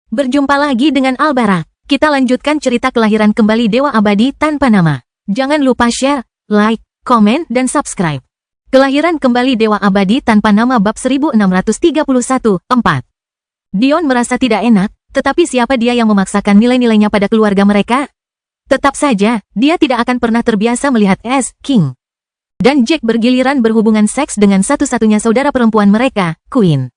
Berjumpa lagi dengan Albarak. Kita lanjutkan cerita kelahiran kembali Dewa Abadi tanpa nama. Jangan lupa share, like, komen, dan subscribe. Kelahiran kembali Dewa Abadi tanpa nama bab 1631, 4. Dion merasa tidak enak, tetapi siapa dia yang memaksakan nilai-nilainya pada keluarga mereka? Tetap saja, dia tidak akan pernah terbiasa melihat King dan Jack bergiliran berhubungan seks dengan satu-satunya saudara perempuan mereka, Queen.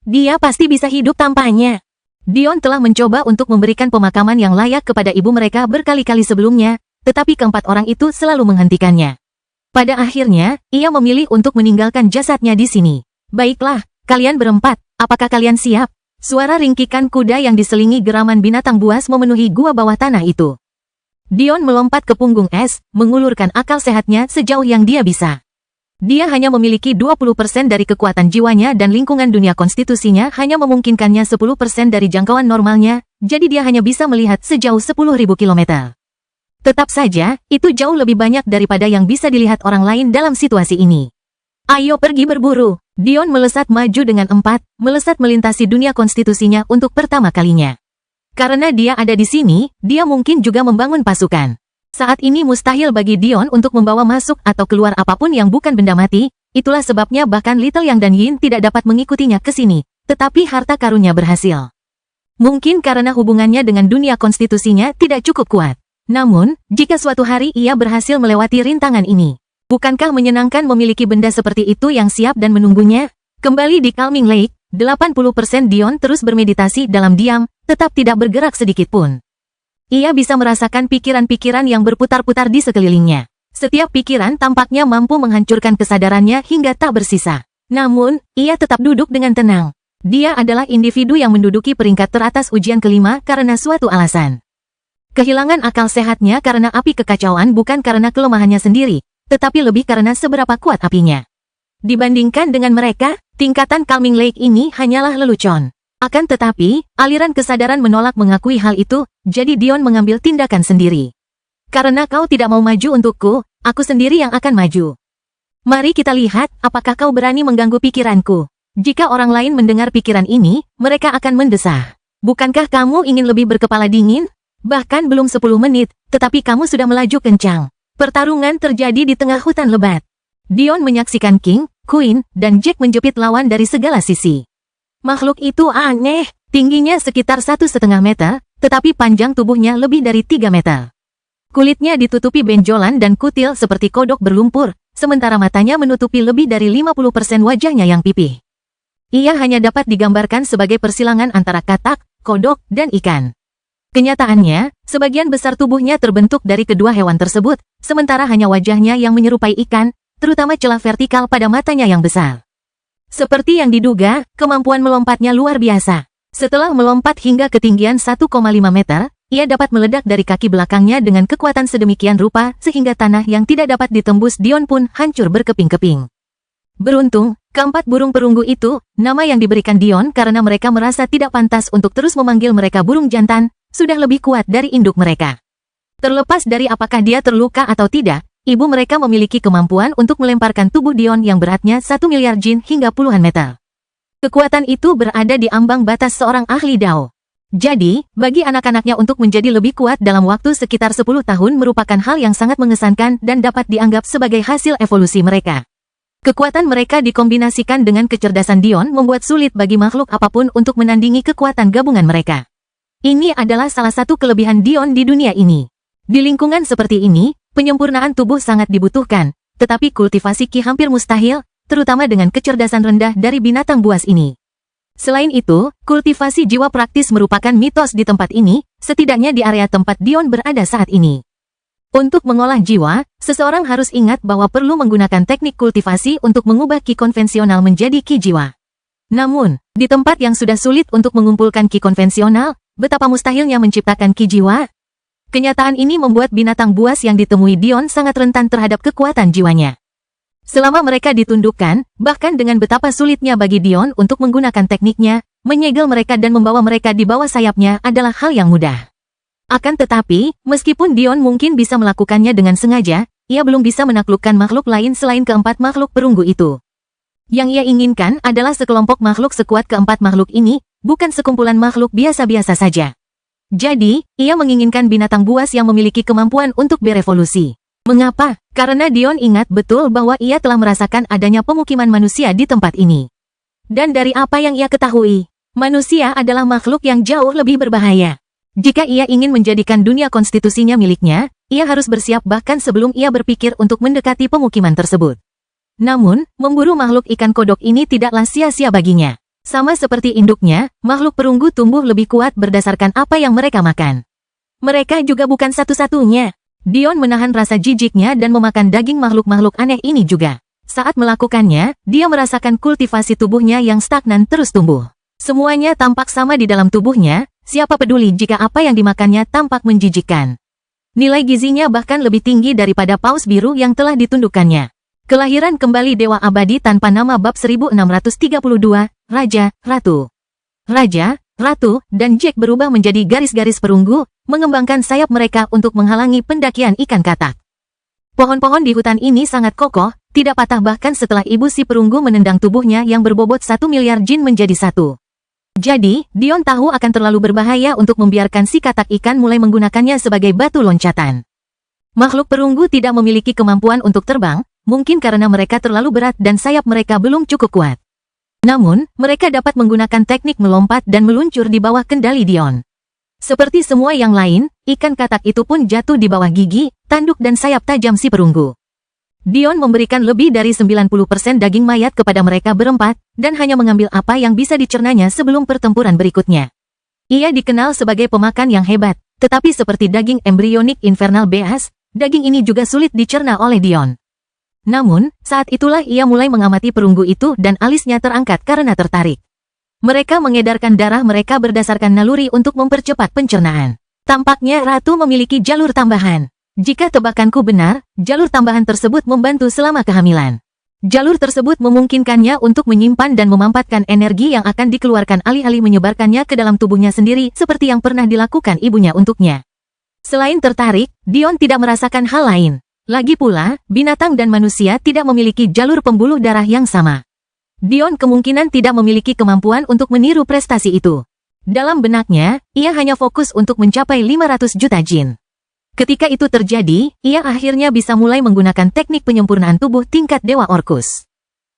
Dia pasti bisa hidup tanpanya. Dion telah mencoba untuk memberikan pemakaman yang layak kepada ibu mereka berkali-kali sebelumnya, tetapi keempat orang itu selalu menghentikannya. Pada akhirnya, ia memilih untuk meninggalkan jasadnya di sini. Baiklah, kalian berempat, apakah kalian siap? Suara ringkikan kuda yang diselingi geraman binatang buas memenuhi gua bawah tanah itu. Dion melompat ke punggung mengulurkan akal sehatnya sejauh yang dia bisa. Dia hanya memiliki 20% dari kekuatan jiwanya dan lingkungan dunia konstitusinya hanya memungkinkannya 10% dari jangkauan normalnya, jadi dia hanya bisa melihat sejauh 10.000 km. Tetap saja, itu jauh lebih banyak daripada yang bisa dilihat orang lain dalam situasi ini. Ayo pergi berburu. Dion melesat maju dengan melesat melintasi dunia konstitusinya untuk pertama kalinya. Karena dia ada di sini, dia mungkin juga membangun pasukan. Saat ini mustahil bagi Dion untuk membawa masuk atau keluar apapun yang bukan benda mati, itulah sebabnya bahkan Little Yang dan Yin tidak dapat mengikutinya ke sini, tetapi harta karunnya berhasil. Mungkin karena hubungannya dengan dunia konstitusinya tidak cukup kuat. Namun, jika suatu hari ia berhasil melewati rintangan ini, bukankah menyenangkan memiliki benda seperti itu yang siap dan menunggunya? Kembali di Calming Lake, 80% Dion terus bermeditasi dalam diam, tetap tidak bergerak sedikit pun. Ia bisa merasakan pikiran-pikiran yang berputar-putar di sekelilingnya. Setiap pikiran tampaknya mampu menghancurkan kesadarannya hingga tak bersisa. Namun, ia tetap duduk dengan tenang. Dia adalah individu yang menduduki peringkat teratas ujian kelima karena suatu alasan. Kehilangan akal sehatnya karena api kekacauan bukan karena kelemahannya sendiri, tetapi lebih karena seberapa kuat apinya. Dibandingkan dengan mereka, tingkatan Calming Lake ini hanyalah lelucon. Akan tetapi, aliran kesadaran menolak mengakui hal itu, jadi Dion mengambil tindakan sendiri. Karena kau tidak mau maju untukku, aku sendiri yang akan maju. Mari kita lihat, apakah kau berani mengganggu pikiranku. Jika orang lain mendengar pikiran ini, mereka akan mendesah. Bukankah kamu ingin lebih berkepala dingin? Bahkan belum 10 menit, tetapi kamu sudah melaju kencang. Pertarungan terjadi di tengah hutan lebat. Dion menyaksikan King, Queen, dan Jack menjepit lawan dari segala sisi. Makhluk itu aneh, tingginya sekitar 1,5 meter, tetapi panjang tubuhnya lebih dari 3 meter. Kulitnya ditutupi benjolan dan kutil seperti kodok berlumpur, sementara matanya menutupi lebih dari 50% wajahnya yang pipih. Ia hanya dapat digambarkan sebagai persilangan antara katak, kodok, dan ikan. Kenyataannya, sebagian besar tubuhnya terbentuk dari kedua hewan tersebut, sementara hanya wajahnya yang menyerupai ikan, terutama celah vertikal pada matanya yang besar. Seperti yang diduga, kemampuan melompatnya luar biasa. Setelah melompat hingga ketinggian 1,5 meter, ia dapat meledak dari kaki belakangnya dengan kekuatan sedemikian rupa sehingga tanah yang tidak dapat ditembus Dion pun hancur berkeping-keping. Beruntung, keempat burung perunggu itu, nama yang diberikan Dion karena mereka merasa tidak pantas untuk terus memanggil mereka burung jantan, sudah lebih kuat dari induk mereka. Terlepas dari apakah dia terluka atau tidak, ibu mereka memiliki kemampuan untuk melemparkan tubuh Dion yang beratnya 1 miliar jin hingga puluhan meter. Kekuatan itu berada di ambang batas seorang ahli Dao. Jadi, bagi anak-anaknya untuk menjadi lebih kuat dalam waktu sekitar 10 tahun merupakan hal yang sangat mengesankan dan dapat dianggap sebagai hasil evolusi mereka. Kekuatan mereka dikombinasikan dengan kecerdasan Dion membuat sulit bagi makhluk apapun untuk menandingi kekuatan gabungan mereka. Ini adalah salah satu kelebihan Dion di dunia ini. Di lingkungan seperti ini, penyempurnaan tubuh sangat dibutuhkan, tetapi kultivasi Ki hampir mustahil, terutama dengan kecerdasan rendah dari binatang buas ini. Selain itu, kultivasi jiwa praktis merupakan mitos di tempat ini, setidaknya di area tempat Dion berada saat ini. Untuk mengolah jiwa, seseorang harus ingat bahwa perlu menggunakan teknik kultivasi untuk mengubah Ki konvensional menjadi Ki jiwa. Namun, di tempat yang sudah sulit untuk mengumpulkan Ki konvensional, betapa mustahilnya menciptakan Ki jiwa? Kenyataan ini membuat binatang buas yang ditemui Dion sangat rentan terhadap kekuatan jiwanya. Selama mereka ditundukkan, bahkan dengan betapa sulitnya bagi Dion untuk menggunakan tekniknya, menyegel mereka dan membawa mereka di bawah sayapnya adalah hal yang mudah. Akan tetapi, meskipun Dion mungkin bisa melakukannya dengan sengaja, ia belum bisa menaklukkan makhluk lain selain keempat makhluk perunggu itu. Yang ia inginkan adalah sekelompok makhluk sekuat keempat makhluk ini, bukan sekumpulan makhluk biasa-biasa saja. Jadi, ia menginginkan binatang buas yang memiliki kemampuan untuk berevolusi. Mengapa? Karena Dion ingat betul bahwa ia telah merasakan adanya pemukiman manusia di tempat ini. Dan dari apa yang ia ketahui, manusia adalah makhluk yang jauh lebih berbahaya. Jika ia ingin menjadikan dunia konstitusinya miliknya, ia harus bersiap bahkan sebelum ia berpikir untuk mendekati pemukiman tersebut. Namun, memburu makhluk ikan kodok ini tidaklah sia-sia baginya. Sama seperti induknya, makhluk perunggu tumbuh lebih kuat berdasarkan apa yang mereka makan. Mereka juga bukan satu-satunya. Dion menahan rasa jijiknya dan memakan daging makhluk-makhluk aneh ini juga. Saat melakukannya, dia merasakan kultivasi tubuhnya yang stagnan terus tumbuh. Semuanya tampak sama di dalam tubuhnya, siapa peduli jika apa yang dimakannya tampak menjijikkan. Nilai gizinya bahkan lebih tinggi daripada paus biru yang telah ditundukkannya. Kelahiran kembali Dewa Abadi Tanpa Nama bab 1632, Raja, Ratu. Raja, Ratu, dan Jack berubah menjadi garis-garis perunggu, mengembangkan sayap mereka untuk menghalangi pendakian ikan katak. Pohon-pohon di hutan ini sangat kokoh, tidak patah bahkan setelah ibu si perunggu menendang tubuhnya yang berbobot 1 miliar jin menjadi satu. Jadi, Dion tahu akan terlalu berbahaya untuk membiarkan si katak ikan mulai menggunakannya sebagai batu loncatan. Makhluk perunggu tidak memiliki kemampuan untuk terbang, mungkin karena mereka terlalu berat dan sayap mereka belum cukup kuat. Namun, mereka dapat menggunakan teknik melompat dan meluncur di bawah kendali Dion. Seperti semua yang lain, ikan katak itu pun jatuh di bawah gigi, tanduk dan sayap tajam si perunggu. Dion memberikan lebih dari 90% daging mayat kepada mereka berempat, dan hanya mengambil apa yang bisa dicernanya sebelum pertempuran berikutnya. Ia dikenal sebagai pemakan yang hebat, tetapi seperti daging embrionik infernal beas, daging ini juga sulit dicerna oleh Dion. Namun, saat itulah ia mulai mengamati perunggu itu dan alisnya terangkat karena tertarik. Mereka mengedarkan darah mereka berdasarkan naluri untuk mempercepat pencernaan. Tampaknya Ratu memiliki jalur tambahan. Jika tebakanku benar, jalur tambahan tersebut membantu selama kehamilan. Jalur tersebut memungkinkannya untuk menyimpan dan memampatkan energi yang akan dikeluarkan alih-alih menyebarkannya ke dalam tubuhnya sendiri seperti yang pernah dilakukan ibunya untuknya. Selain tertarik, Dion tidak merasakan hal lain. Lagi pula, binatang dan manusia tidak memiliki jalur pembuluh darah yang sama. Dion kemungkinan tidak memiliki kemampuan untuk meniru prestasi itu. Dalam benaknya, ia hanya fokus untuk mencapai 500 juta jin. Ketika itu terjadi, ia akhirnya bisa mulai menggunakan teknik penyempurnaan tubuh tingkat Dewa Orkus.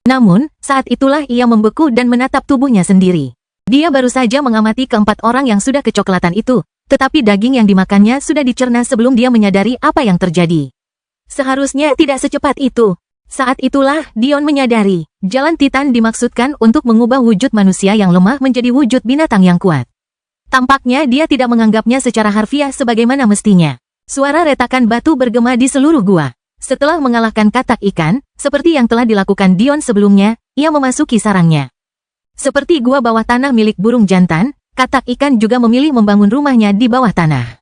Namun, saat itulah ia membeku dan menatap tubuhnya sendiri. Dia baru saja mengamati keempat orang yang sudah kecoklatan itu, tetapi daging yang dimakannya sudah dicerna sebelum dia menyadari apa yang terjadi. Seharusnya tidak secepat itu. Saat itulah Dion menyadari, jalan Titan dimaksudkan untuk mengubah wujud manusia yang lemah menjadi wujud binatang yang kuat. Tampaknya dia tidak menganggapnya secara harfiah sebagaimana mestinya. Suara retakan batu bergema di seluruh gua. Setelah mengalahkan katak ikan, seperti yang telah dilakukan Dion sebelumnya, ia memasuki sarangnya. Seperti gua bawah tanah milik burung jantan, katak ikan juga memilih membangun rumahnya di bawah tanah.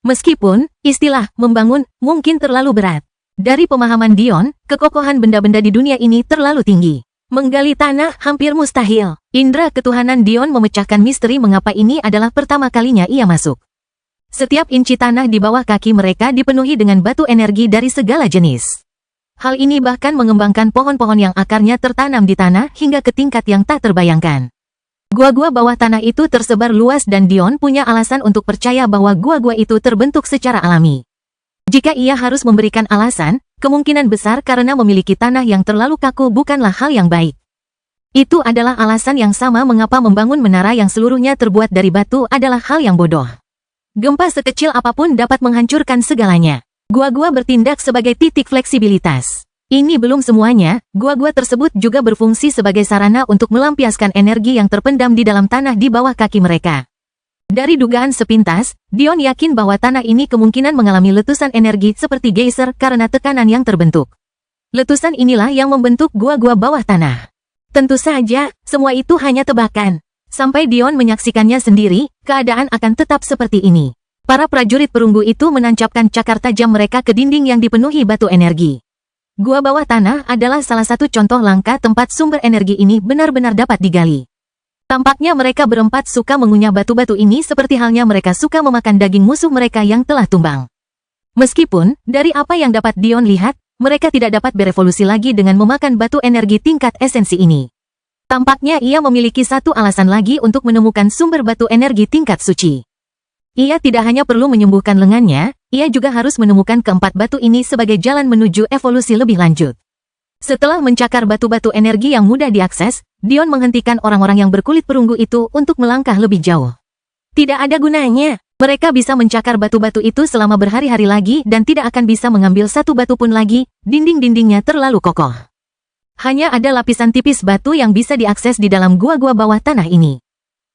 Meskipun, istilah membangun mungkin terlalu berat. Dari pemahaman Dion, kekokohan benda-benda di dunia ini terlalu tinggi. Menggali tanah hampir mustahil. Indra ketuhanan Dion memecahkan misteri mengapa ini adalah pertama kalinya ia masuk. Setiap inci tanah di bawah kaki mereka dipenuhi dengan batu energi dari segala jenis. Hal ini bahkan mengembangkan pohon-pohon yang akarnya tertanam di tanah hingga ke tingkat yang tak terbayangkan. Gua-gua bawah tanah itu tersebar luas dan Dion punya alasan untuk percaya bahwa gua-gua itu terbentuk secara alami. Jika ia harus memberikan alasan, kemungkinan besar karena memiliki tanah yang terlalu kaku bukanlah hal yang baik. Itu adalah alasan yang sama mengapa membangun menara yang seluruhnya terbuat dari batu adalah hal yang bodoh. Gempa sekecil apapun dapat menghancurkan segalanya. Gua-gua bertindak sebagai titik fleksibilitas. Ini belum semuanya, gua-gua tersebut juga berfungsi sebagai sarana untuk melampiaskan energi yang terpendam di dalam tanah di bawah kaki mereka. Dari dugaan sepintas, Dion yakin bahwa tanah ini kemungkinan mengalami letusan energi seperti geyser karena tekanan yang terbentuk. Letusan inilah yang membentuk gua-gua bawah tanah. Tentu saja, semua itu hanya tebakan. Sampai Dion menyaksikannya sendiri, keadaan akan tetap seperti ini. Para prajurit perunggu itu menancapkan cakar tajam mereka ke dinding yang dipenuhi batu energi. Gua bawah tanah adalah salah satu contoh langka tempat sumber energi ini benar-benar dapat digali. Tampaknya mereka berempat suka mengunyah batu-batu ini seperti halnya mereka suka memakan daging musuh mereka yang telah tumbang. Meskipun, dari apa yang dapat Dion lihat, mereka tidak dapat berevolusi lagi dengan memakan batu energi tingkat esensi ini. Tampaknya ia memiliki satu alasan lagi untuk menemukan sumber batu energi tingkat suci. Ia tidak hanya perlu menyembuhkan lengannya, ia juga harus menemukan keempat batu ini sebagai jalan menuju evolusi lebih lanjut. Setelah mencakar batu-batu energi yang mudah diakses, Dion menghentikan orang-orang yang berkulit perunggu itu untuk melangkah lebih jauh. Tidak ada gunanya. Mereka bisa mencakar batu-batu itu selama berhari-hari lagi dan tidak akan bisa mengambil satu batu pun lagi, dinding-dindingnya terlalu kokoh. Hanya ada lapisan tipis batu yang bisa diakses di dalam gua-gua bawah tanah ini.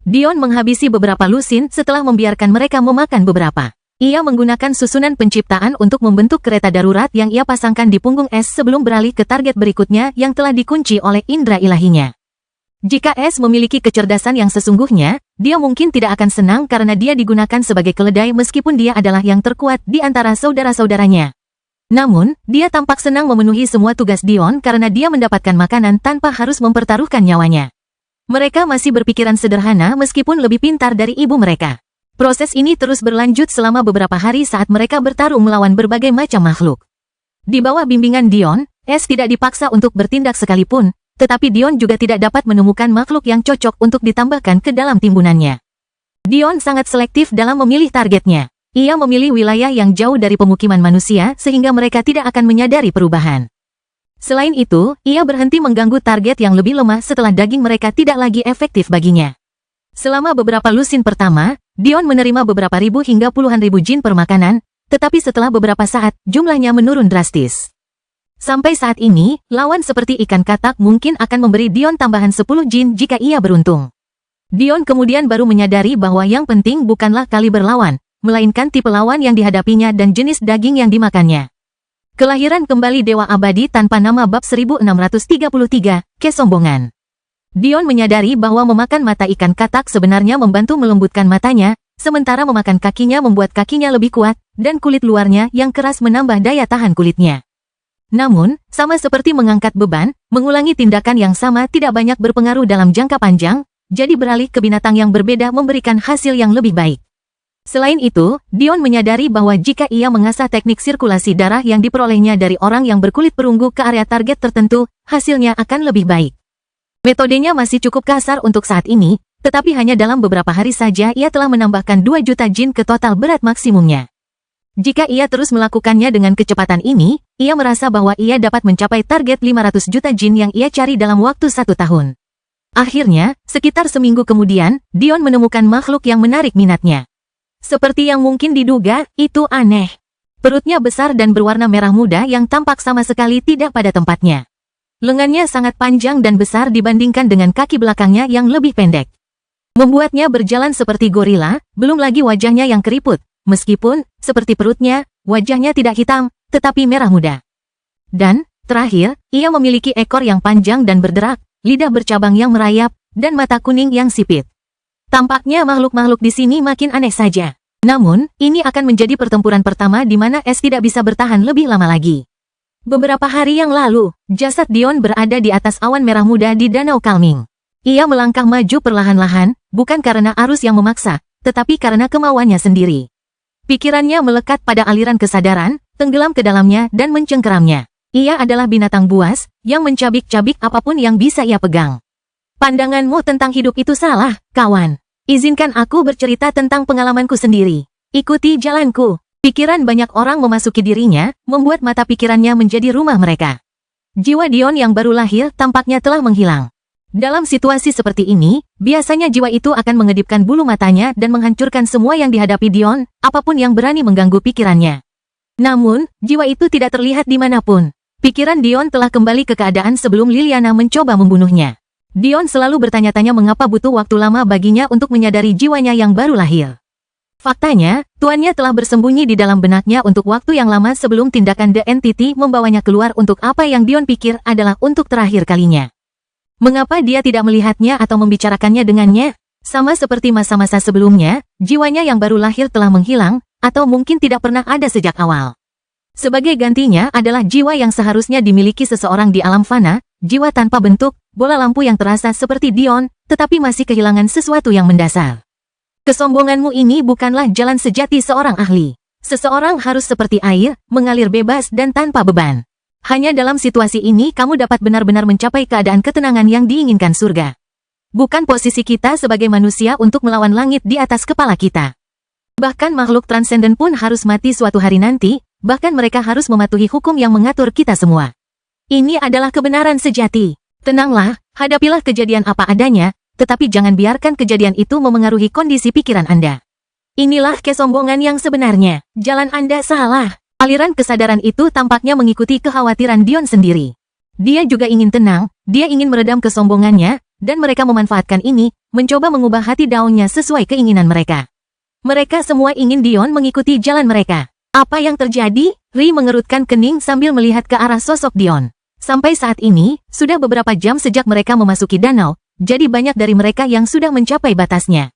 Dion menghabisi beberapa lusin setelah membiarkan mereka memakan beberapa. Ia menggunakan susunan penciptaan untuk membentuk kereta darurat yang ia pasangkan di punggung Es sebelum beralih ke target berikutnya yang telah dikunci oleh indera ilahinya. Jika Es memiliki kecerdasan yang sesungguhnya, dia mungkin tidak akan senang karena dia digunakan sebagai keledai meskipun dia adalah yang terkuat di antara saudara-saudaranya. Namun, dia tampak senang memenuhi semua tugas Dion karena dia mendapatkan makanan tanpa harus mempertaruhkan nyawanya. Mereka masih berpikiran sederhana meskipun lebih pintar dari ibu mereka. Proses ini terus berlanjut selama beberapa hari saat mereka bertarung melawan berbagai macam makhluk. Di bawah bimbingan Dion, Es tidak dipaksa untuk bertindak sekalipun, tetapi Dion juga tidak dapat menemukan makhluk yang cocok untuk ditambahkan ke dalam timbunannya. Dion sangat selektif dalam memilih targetnya. Ia memilih wilayah yang jauh dari pemukiman manusia sehingga mereka tidak akan menyadari perubahan. Selain itu, ia berhenti mengganggu target yang lebih lemah setelah daging mereka tidak lagi efektif baginya. Selama beberapa lusin pertama, Dion menerima beberapa ribu hingga puluhan ribu jin per makanan, tetapi setelah beberapa saat, jumlahnya menurun drastis. Sampai saat ini, lawan seperti ikan katak mungkin akan memberi Dion tambahan 10 jin jika ia beruntung. Dion kemudian baru menyadari bahwa yang penting bukanlah kaliber lawan, melainkan tipe lawan yang dihadapinya dan jenis daging yang dimakannya. Kelahiran kembali Dewa Abadi tanpa nama bab 1633, Kesombongan. Dion menyadari bahwa memakan mata ikan katak sebenarnya membantu melembutkan matanya, sementara memakan kakinya membuat kakinya lebih kuat, dan kulit luarnya yang keras menambah daya tahan kulitnya. Namun, sama seperti mengangkat beban, mengulangi tindakan yang sama tidak banyak berpengaruh dalam jangka panjang, jadi beralih ke binatang yang berbeda memberikan hasil yang lebih baik. Selain itu, Dion menyadari bahwa jika ia mengasah teknik sirkulasi darah yang diperolehnya dari orang yang berkulit perunggu ke area target tertentu, hasilnya akan lebih baik. Metodenya masih cukup kasar untuk saat ini, tetapi hanya dalam beberapa hari saja ia telah menambahkan 2 juta jin ke total berat maksimumnya. Jika ia terus melakukannya dengan kecepatan ini, ia merasa bahwa ia dapat mencapai target 500 juta jin yang ia cari dalam waktu 1 tahun. Akhirnya, sekitar seminggu kemudian, Dion menemukan makhluk yang menarik minatnya. Seperti yang mungkin diduga, itu aneh. Perutnya besar dan berwarna merah muda yang tampak sama sekali tidak pada tempatnya. Lengannya sangat panjang dan besar dibandingkan dengan kaki belakangnya yang lebih pendek. Membuatnya berjalan seperti gorila, belum lagi wajahnya yang keriput. Meskipun, seperti perutnya, wajahnya tidak hitam, tetapi merah muda. Dan, terakhir, ia memiliki ekor yang panjang dan berderak, lidah bercabang yang merayap, dan mata kuning yang sipit. Tampaknya makhluk-makhluk di sini makin aneh saja. Namun, ini akan menjadi pertempuran pertama di mana Es tidak bisa bertahan lebih lama lagi. Beberapa hari yang lalu, jasad Dion berada di atas awan merah muda di Danau Kalming. Ia melangkah maju perlahan-lahan, bukan karena arus yang memaksa, tetapi karena kemauannya sendiri. Pikirannya melekat pada aliran kesadaran, tenggelam ke dalamnya dan mencengkeramnya. Ia adalah binatang buas, yang mencabik-cabik apapun yang bisa ia pegang. Pandanganmu tentang hidup itu salah, kawan. Izinkan aku bercerita tentang pengalamanku sendiri. Ikuti jalanku. Pikiran banyak orang memasuki dirinya, membuat mata pikirannya menjadi rumah mereka. Jiwa Dion yang baru lahir tampaknya telah menghilang. Dalam situasi seperti ini, biasanya jiwa itu akan mengedipkan bulu matanya dan menghancurkan semua yang dihadapi Dion, apapun yang berani mengganggu pikirannya. Namun, jiwa itu tidak terlihat dimanapun. Pikiran Dion telah kembali ke keadaan sebelum Liliana mencoba membunuhnya. Dion selalu bertanya-tanya mengapa butuh waktu lama baginya untuk menyadari jiwanya yang baru lahir. Faktanya, tuannya telah bersembunyi di dalam benaknya untuk waktu yang lama sebelum tindakan The Entity membawanya keluar untuk apa yang Dion pikir adalah untuk terakhir kalinya. Mengapa dia tidak melihatnya atau membicarakannya dengannya? Sama seperti masa-masa sebelumnya, jiwanya yang baru lahir telah menghilang, atau mungkin tidak pernah ada sejak awal. Sebagai gantinya adalah jiwa yang seharusnya dimiliki seseorang di alam fana, jiwa tanpa bentuk, bola lampu yang terasa seperti Dion, tetapi masih kehilangan sesuatu yang mendasar. Kesombonganmu ini bukanlah jalan sejati seorang ahli. Seseorang harus seperti air, mengalir bebas dan tanpa beban. Hanya dalam situasi ini kamu dapat benar-benar mencapai keadaan ketenangan yang diinginkan surga. Bukan posisi kita sebagai manusia untuk melawan langit di atas kepala kita. Bahkan makhluk transenden pun harus mati suatu hari nanti, bahkan mereka harus mematuhi hukum yang mengatur kita semua. Ini adalah kebenaran sejati. Tenanglah, hadapilah kejadian apa adanya, tetapi jangan biarkan kejadian itu memengaruhi kondisi pikiran Anda. Inilah kesombongan yang sebenarnya. Jalan Anda salah. Aliran kesadaran itu tampaknya mengikuti kekhawatiran Dion sendiri. Dia juga ingin tenang, dia ingin meredam kesombongannya, dan mereka memanfaatkan ini, mencoba mengubah hati daunnya sesuai keinginan mereka. Mereka semua ingin Dion mengikuti jalan mereka. Apa yang terjadi? Ri mengerutkan kening sambil melihat ke arah sosok Dion. Sampai saat ini, sudah beberapa jam sejak mereka memasuki danau, jadi banyak dari mereka yang sudah mencapai batasnya.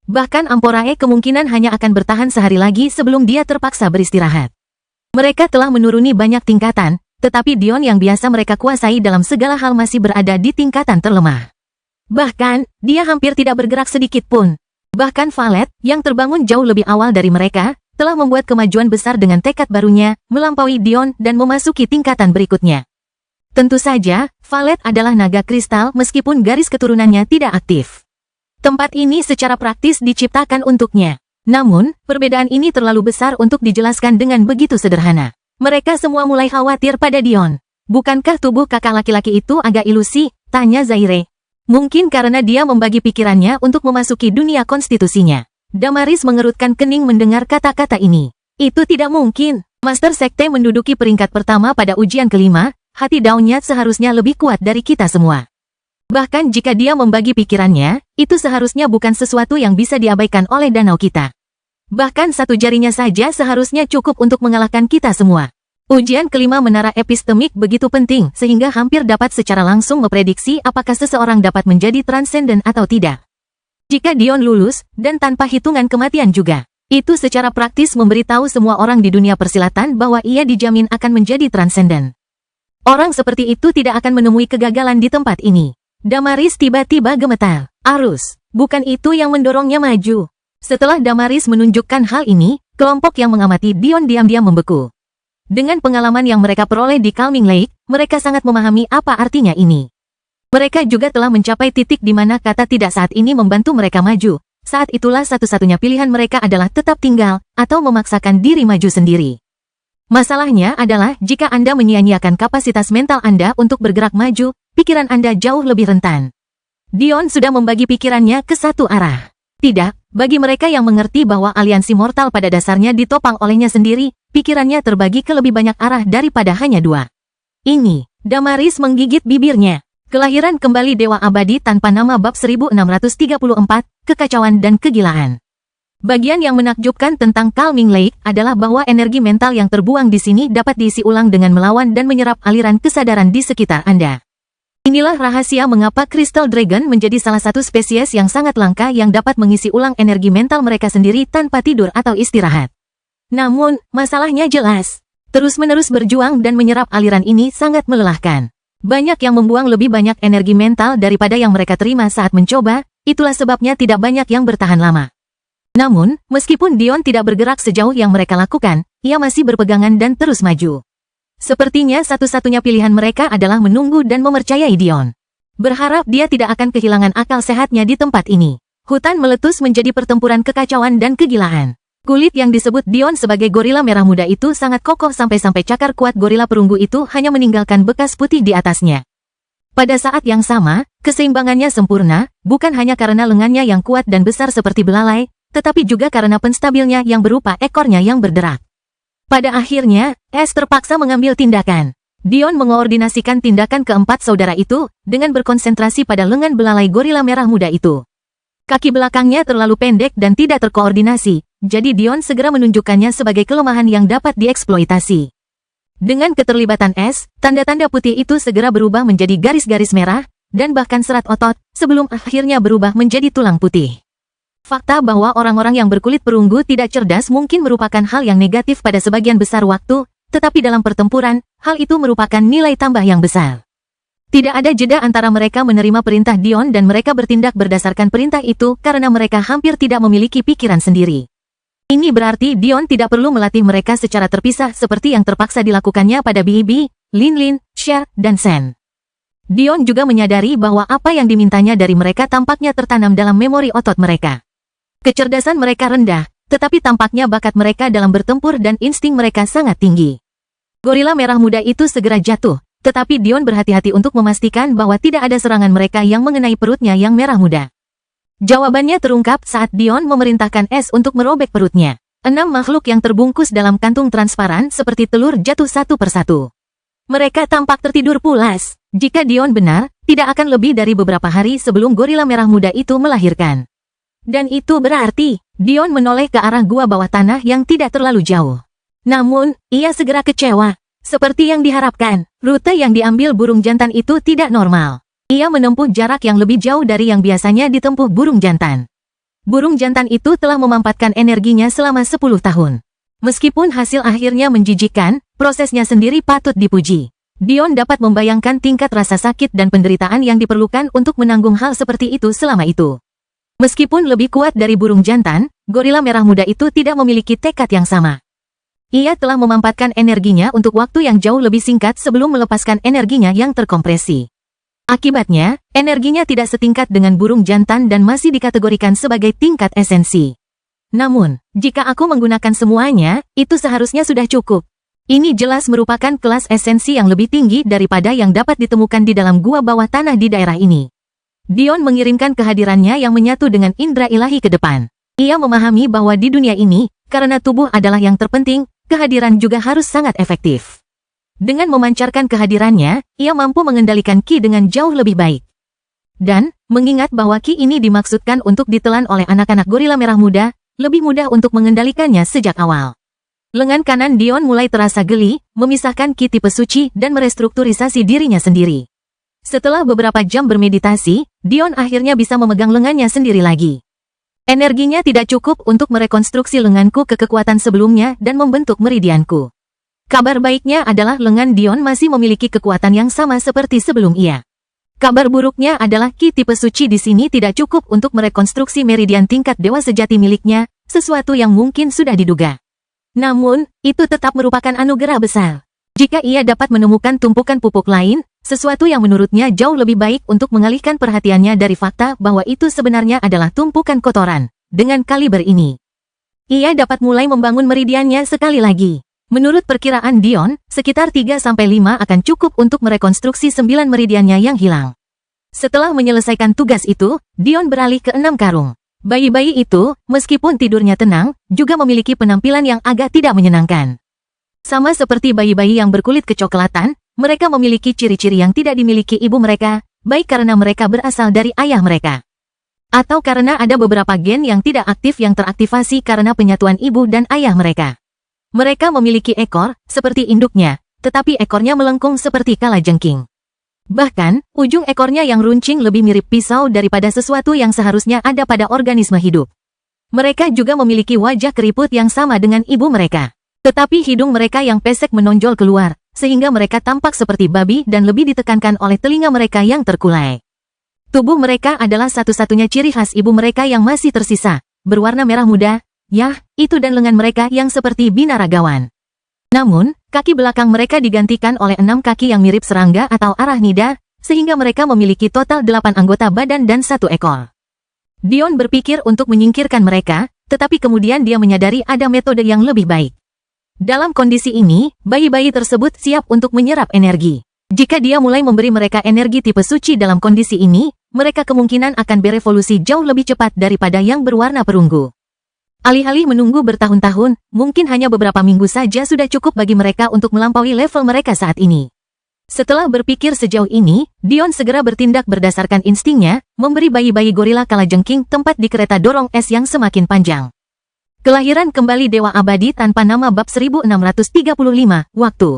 Bahkan Amporae kemungkinan hanya akan bertahan sehari lagi sebelum dia terpaksa beristirahat. Mereka telah menuruni banyak tingkatan, tetapi Dion yang biasa mereka kuasai dalam segala hal masih berada di tingkatan terlemah. Bahkan, dia hampir tidak bergerak sedikit pun. Bahkan Valet, yang terbangun jauh lebih awal dari mereka, telah membuat kemajuan besar dengan tekad barunya, melampaui Dion dan memasuki tingkatan berikutnya. Tentu saja, Valet adalah naga kristal meskipun garis keturunannya tidak aktif. Tempat ini secara praktis diciptakan untuknya. Namun, perbedaan ini terlalu besar untuk dijelaskan dengan begitu sederhana. Mereka semua mulai khawatir pada Dion. Bukankah tubuh kakak laki-laki itu agak ilusi? Tanya Zaire. Mungkin karena dia membagi pikirannya untuk memasuki dunia konstitusinya. Damaris mengerutkan kening mendengar kata-kata ini. Itu tidak mungkin. Master Sekte menduduki peringkat pertama pada ujian kelima, hati daunnya seharusnya lebih kuat dari kita semua. Bahkan jika dia membagi pikirannya, itu seharusnya bukan sesuatu yang bisa diabaikan oleh danau kita. Bahkan satu jarinya saja seharusnya cukup untuk mengalahkan kita semua. Ujian kelima menara epistemik begitu penting sehingga hampir dapat secara langsung memprediksi apakah seseorang dapat menjadi transenden atau tidak. Jika Dion lulus, dan tanpa hitungan kematian juga, itu secara praktis memberitahu semua orang di dunia persilatan bahwa ia dijamin akan menjadi transenden. Orang seperti itu tidak akan menemui kegagalan di tempat ini. Damaris tiba-tiba gemetar. Arus, bukan itu yang mendorongnya maju. Setelah Damaris menunjukkan hal ini, kelompok yang mengamati Dion diam-diam membeku. Dengan pengalaman yang mereka peroleh di Calming Lake, mereka sangat memahami apa artinya ini. Mereka juga telah mencapai titik di mana kata tidak saat ini membantu mereka maju. Saat itulah satu-satunya pilihan mereka adalah tetap tinggal, atau memaksakan diri maju sendiri. Masalahnya adalah jika Anda menyia-nyiakan kapasitas mental Anda untuk bergerak maju, pikiran Anda jauh lebih rentan. Dion sudah membagi pikirannya ke satu arah. Tidak, bagi mereka yang mengerti bahwa aliansi mortal pada dasarnya ditopang olehnya sendiri, pikirannya terbagi ke lebih banyak arah daripada hanya dua. Ini, Damaris menggigit bibirnya. Kelahiran kembali Dewa Abadi tanpa nama bab 1634, Kekacauan dan Kegilaan. Bagian yang menakjubkan tentang Calming Lake adalah bahwa energi mental yang terbuang di sini dapat diisi ulang dengan melawan dan menyerap aliran kesadaran di sekitar Anda. Inilah rahasia mengapa Crystal Dragon menjadi salah satu spesies yang sangat langka yang dapat mengisi ulang energi mental mereka sendiri tanpa tidur atau istirahat. Namun, masalahnya jelas. Terus-menerus berjuang dan menyerap aliran ini sangat melelahkan. Banyak yang membuang lebih banyak energi mental daripada yang mereka terima saat mencoba, itulah sebabnya tidak banyak yang bertahan lama. Namun, meskipun Dion tidak bergerak sejauh yang mereka lakukan, ia masih berpegangan dan terus maju. Sepertinya satu-satunya pilihan mereka adalah menunggu dan mempercayai Dion. Berharap dia tidak akan kehilangan akal sehatnya di tempat ini. Hutan meletus menjadi pertempuran kekacauan dan kegilaan. Kulit yang disebut Dion sebagai gorila merah muda itu sangat kokoh sampai-sampai cakar kuat gorila perunggu itu hanya meninggalkan bekas putih di atasnya. Pada saat yang sama, keseimbangannya sempurna, bukan hanya karena lengannya yang kuat dan besar seperti belalai, tetapi juga karena penstabilnya yang berupa ekornya yang berderak. Pada akhirnya, Es terpaksa mengambil tindakan. Dion mengoordinasikan tindakan keempat saudara itu, dengan berkonsentrasi pada lengan belalai gorila merah muda itu. Kaki belakangnya terlalu pendek dan tidak terkoordinasi, jadi Dion segera menunjukkannya sebagai kelemahan yang dapat dieksploitasi. Dengan keterlibatan Es, tanda-tanda putih itu segera berubah menjadi garis-garis merah, dan bahkan serat otot, sebelum akhirnya berubah menjadi tulang putih. Fakta bahwa orang-orang yang berkulit perunggu tidak cerdas mungkin merupakan hal yang negatif pada sebagian besar waktu, tetapi dalam pertempuran, hal itu merupakan nilai tambah yang besar. Tidak ada jeda antara mereka menerima perintah Dion dan mereka bertindak berdasarkan perintah itu karena mereka hampir tidak memiliki pikiran sendiri. Ini berarti Dion tidak perlu melatih mereka secara terpisah seperti yang terpaksa dilakukannya pada Bibi, Linlin, Cher, dan Sen. Dion juga menyadari bahwa apa yang dimintanya dari mereka tampaknya tertanam dalam memori otot mereka. Kecerdasan mereka rendah, tetapi tampaknya bakat mereka dalam bertempur dan insting mereka sangat tinggi. Gorila merah muda itu segera jatuh, tetapi Dion berhati-hati untuk memastikan bahwa tidak ada serangan mereka yang mengenai perutnya yang merah muda. Jawabannya terungkap saat Dion memerintahkan es untuk merobek perutnya. 6 makhluk yang terbungkus dalam kantung transparan seperti telur jatuh satu persatu. Mereka tampak tertidur pulas. Jika Dion benar, tidak akan lebih dari beberapa hari sebelum gorila merah muda itu melahirkan. Dan itu berarti, Dion menoleh ke arah gua bawah tanah yang tidak terlalu jauh. Namun, ia segera kecewa. Seperti yang diharapkan, rute yang diambil burung jantan itu tidak normal. Ia menempuh jarak yang lebih jauh dari yang biasanya ditempuh burung jantan. Burung jantan itu telah memampatkan energinya selama 10 tahun. Meskipun hasil akhirnya menjijikkan, prosesnya sendiri patut dipuji. Dion dapat membayangkan tingkat rasa sakit dan penderitaan yang diperlukan untuk menanggung hal seperti itu selama itu. Meskipun lebih kuat dari burung jantan, gorila merah muda itu tidak memiliki tekad yang sama. Ia telah memampatkan energinya untuk waktu yang jauh lebih singkat sebelum melepaskan energinya yang terkompresi. Akibatnya, energinya tidak setingkat dengan burung jantan dan masih dikategorikan sebagai tingkat esensi. Namun, jika aku menggunakan semuanya, itu seharusnya sudah cukup. Ini jelas merupakan kelas esensi yang lebih tinggi daripada yang dapat ditemukan di dalam gua bawah tanah di daerah ini. Dion mengirimkan kehadirannya yang menyatu dengan indera ilahi ke depan. Ia memahami bahwa di dunia ini, karena tubuh adalah yang terpenting, kehadiran juga harus sangat efektif. Dengan memancarkan kehadirannya, ia mampu mengendalikan Ki dengan jauh lebih baik. Dan, mengingat bahwa Ki ini dimaksudkan untuk ditelan oleh anak-anak gorila merah muda, lebih mudah untuk mengendalikannya sejak awal. Lengan kanan Dion mulai terasa geli, memisahkan Ki tipe suci dan merestrukturisasi dirinya sendiri. Setelah beberapa jam bermeditasi, Dion akhirnya bisa memegang lengannya sendiri lagi. Energinya tidak cukup untuk merekonstruksi lenganku ke kekuatan sebelumnya dan membentuk meridianku. Kabar baiknya adalah lengan Dion masih memiliki kekuatan yang sama seperti sebelum ia. Kabar buruknya adalah Ki tipe suci di sini tidak cukup untuk merekonstruksi meridian tingkat dewa sejati miliknya, sesuatu yang mungkin sudah diduga. Namun, itu tetap merupakan anugerah besar. Jika ia dapat menemukan tumpukan pupuk lain, sesuatu yang menurutnya jauh lebih baik untuk mengalihkan perhatiannya dari fakta bahwa itu sebenarnya adalah tumpukan kotoran. Dengan kaliber ini, ia dapat mulai membangun meridiannya sekali lagi. Menurut perkiraan Dion, sekitar 3-5 akan cukup untuk merekonstruksi 9 meridiannya yang hilang. Setelah menyelesaikan tugas itu, Dion beralih ke 6 karung. Bayi-bayi itu, meskipun tidurnya tenang, juga memiliki penampilan yang agak tidak menyenangkan. Sama seperti bayi-bayi yang berkulit kecoklatan, mereka memiliki ciri-ciri yang tidak dimiliki ibu mereka, baik karena mereka berasal dari ayah mereka, atau karena ada beberapa gen yang tidak aktif yang teraktivasi karena penyatuan ibu dan ayah mereka. Mereka memiliki ekor, seperti induknya, tetapi ekornya melengkung seperti kalajengking. Bahkan, ujung ekornya yang runcing lebih mirip pisau daripada sesuatu yang seharusnya ada pada organisme hidup. Mereka juga memiliki wajah keriput yang sama dengan ibu mereka. Tetapi hidung mereka yang pesek menonjol keluar, sehingga mereka tampak seperti babi dan lebih ditekankan oleh telinga mereka yang terkulai. Tubuh mereka adalah satu-satunya ciri khas ibu mereka yang masih tersisa, berwarna merah muda. Yah, itu dan lengan mereka yang seperti binaragawan. Namun, kaki belakang mereka digantikan oleh 6 kaki yang mirip serangga atau arachnida, sehingga mereka memiliki total 8 anggota badan dan 1 ekor. Dion berpikir untuk menyingkirkan mereka, tetapi kemudian dia menyadari ada metode yang lebih baik. Dalam kondisi ini, bayi-bayi tersebut siap untuk menyerap energi. Jika dia mulai memberi mereka energi tipe suci dalam kondisi ini, mereka kemungkinan akan berevolusi jauh lebih cepat daripada yang berwarna perunggu. Alih-alih menunggu bertahun-tahun, mungkin hanya beberapa minggu saja sudah cukup bagi mereka untuk melampaui level mereka saat ini. Setelah berpikir sejauh ini, Dion segera bertindak berdasarkan instingnya, memberi bayi-bayi gorila kalajengking tempat di kereta dorong es yang semakin panjang. Kelahiran kembali Dewa Abadi tanpa nama bab 1635, waktu.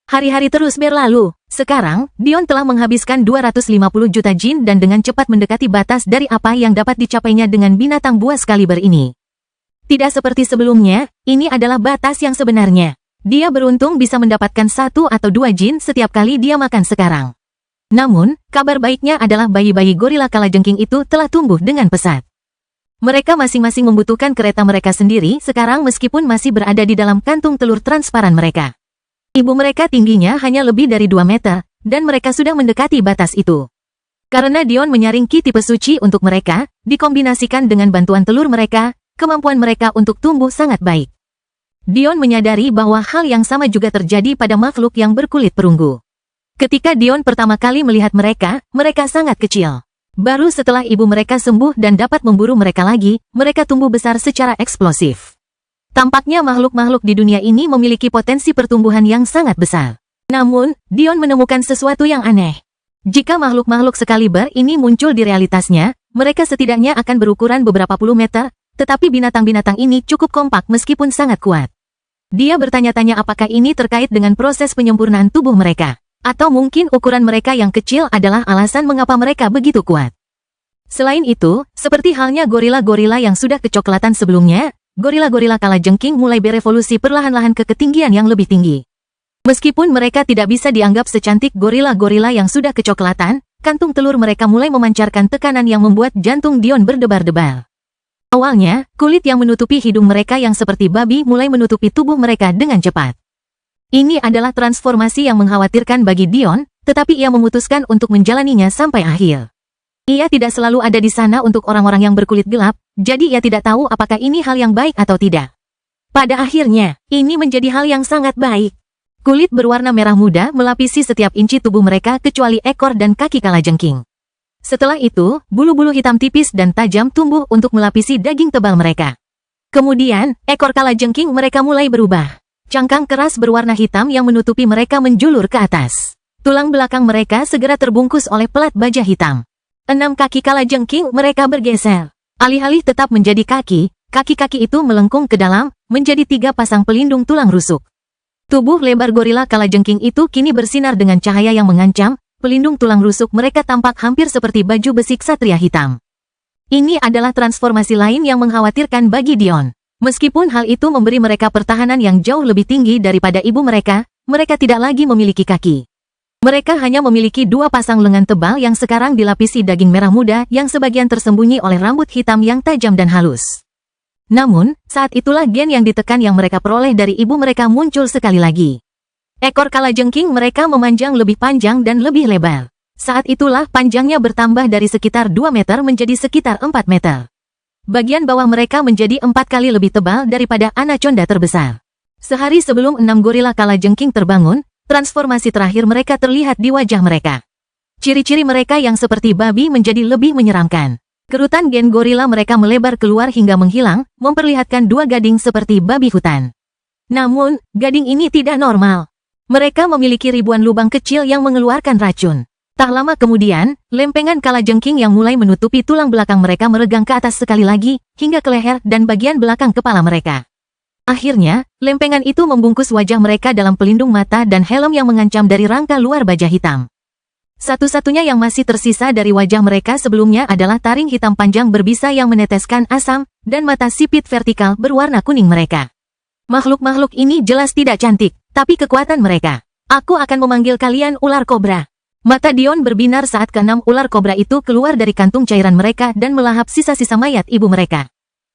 Hari-hari terus berlalu. Sekarang, Dion telah menghabiskan 250 juta jin dan dengan cepat mendekati batas dari apa yang dapat dicapainya dengan binatang buas kaliber ini. Tidak seperti sebelumnya, ini adalah batas yang sebenarnya. Dia beruntung bisa mendapatkan 1 atau 2 jin setiap kali dia makan sekarang. Namun, kabar baiknya adalah bayi-bayi gorila kalajengking itu telah tumbuh dengan pesat. Mereka masing-masing membutuhkan kereta mereka sendiri sekarang meskipun masih berada di dalam kantung telur transparan mereka. Ibu mereka tingginya hanya lebih dari 2 meter, dan mereka sudah mendekati batas itu. Karena Dion menyaring ki tipe suci untuk mereka, dikombinasikan dengan bantuan telur mereka, kemampuan mereka untuk tumbuh sangat baik. Dion menyadari bahwa hal yang sama juga terjadi pada makhluk yang berkulit perunggu. Ketika Dion pertama kali melihat mereka, mereka sangat kecil. Baru setelah ibu mereka sembuh dan dapat memburu mereka lagi, mereka tumbuh besar secara eksplosif. Tampaknya makhluk-makhluk di dunia ini memiliki potensi pertumbuhan yang sangat besar. Namun, Dion menemukan sesuatu yang aneh. Jika makhluk-makhluk sekaliber ini muncul di realitasnya, mereka setidaknya akan berukuran beberapa puluh meter, tetapi binatang-binatang ini cukup kompak meskipun sangat kuat. Dia bertanya-tanya apakah ini terkait dengan proses penyempurnaan tubuh mereka. Atau mungkin ukuran mereka yang kecil adalah alasan mengapa mereka begitu kuat. Selain itu, seperti halnya gorila-gorila yang sudah kecoklatan sebelumnya, gorila-gorila kalajengking mulai berevolusi perlahan-lahan ke ketinggian yang lebih tinggi. Meskipun mereka tidak bisa dianggap secantik gorila-gorila yang sudah kecoklatan, kantung telur mereka mulai memancarkan tekanan yang membuat jantung Dion berdebar-debar. Awalnya, kulit yang menutupi hidung mereka yang seperti babi mulai menutupi tubuh mereka dengan cepat. Ini adalah transformasi yang mengkhawatirkan bagi Dion, tetapi ia memutuskan untuk menjalaninya sampai akhir. Ia tidak selalu ada di sana untuk orang-orang yang berkulit gelap, jadi ia tidak tahu apakah ini hal yang baik atau tidak. Pada akhirnya, ini menjadi hal yang sangat baik. Kulit berwarna merah muda melapisi setiap inci tubuh mereka kecuali ekor dan kaki kalajengking. Setelah itu, bulu-bulu hitam tipis dan tajam tumbuh untuk melapisi daging tebal mereka. Kemudian, ekor kalajengking mereka mulai berubah. Cangkang keras berwarna hitam yang menutupi mereka menjulur ke atas. Tulang belakang mereka segera terbungkus oleh pelat baja hitam. 6 kaki kalajengking mereka bergeser. Alih-alih tetap menjadi kaki, kaki-kaki itu melengkung ke dalam, menjadi 3 pasang pelindung tulang rusuk. Tubuh lebar gorila kalajengking itu kini bersinar dengan cahaya yang mengancam, pelindung tulang rusuk mereka tampak hampir seperti baju besi ksatria hitam. Ini adalah transformasi lain yang mengkhawatirkan bagi Dion. Meskipun hal itu memberi mereka pertahanan yang jauh lebih tinggi daripada ibu mereka, mereka tidak lagi memiliki kaki. Mereka hanya memiliki 2 pasang lengan tebal yang sekarang dilapisi daging merah muda yang sebagian tersembunyi oleh rambut hitam yang tajam dan halus. Namun, saat itulah gen yang ditekan yang mereka peroleh dari ibu mereka muncul sekali lagi. Ekor kalajengking mereka memanjang lebih panjang dan lebih lebar. Saat itulah panjangnya bertambah dari sekitar 2 meter menjadi sekitar 4 meter. Bagian bawah mereka menjadi 4 kali lebih tebal daripada anaconda terbesar. Sehari sebelum 6 gorila kalajengking terbangun, transformasi terakhir mereka terlihat di wajah mereka. Ciri-ciri mereka yang seperti babi menjadi lebih menyeramkan. Kerutan gen gorila mereka melebar keluar hingga menghilang, memperlihatkan 2 gading seperti babi hutan. Namun, gading ini tidak normal. Mereka memiliki ribuan lubang kecil yang mengeluarkan racun. Tak lama kemudian, lempengan kalajengking yang mulai menutupi tulang belakang mereka meregang ke atas sekali lagi, hingga ke leher dan bagian belakang kepala mereka. Akhirnya, lempengan itu membungkus wajah mereka dalam pelindung mata dan helm yang mengancam dari rangka luar baja hitam. Satu-satunya yang masih tersisa dari wajah mereka sebelumnya adalah taring hitam panjang berbisa yang meneteskan asam, dan mata sipit vertikal berwarna kuning mereka. Makhluk-makhluk ini jelas tidak cantik, tapi kekuatan mereka. Aku akan memanggil kalian ular kobra. Mata Dion berbinar saat ke-6 ular kobra itu keluar dari kantung cairan mereka dan melahap sisa-sisa mayat ibu mereka.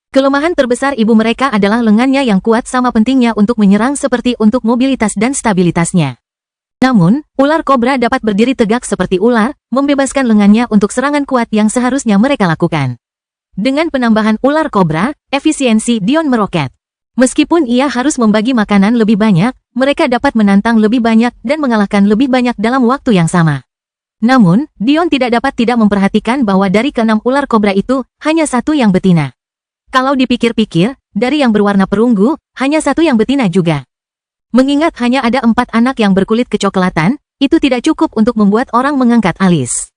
Kelemahan terbesar ibu mereka adalah lengannya yang kuat sama pentingnya untuk menyerang seperti untuk mobilitas dan stabilitasnya. Namun, ular kobra dapat berdiri tegak seperti ular, membebaskan lengannya untuk serangan kuat yang seharusnya mereka lakukan. Dengan penambahan ular kobra, efisiensi Dion meroket. Meskipun ia harus membagi makanan lebih banyak, mereka dapat menantang lebih banyak dan mengalahkan lebih banyak dalam waktu yang sama. Namun, Dion tidak dapat tidak memperhatikan bahwa dari ke-6 ular kobra itu, hanya 1 yang betina. Kalau dipikir-pikir, dari yang berwarna perunggu, hanya 1 yang betina juga. Mengingat hanya ada 4 anak yang berkulit kecoklatan, itu tidak cukup untuk membuat orang mengangkat alis.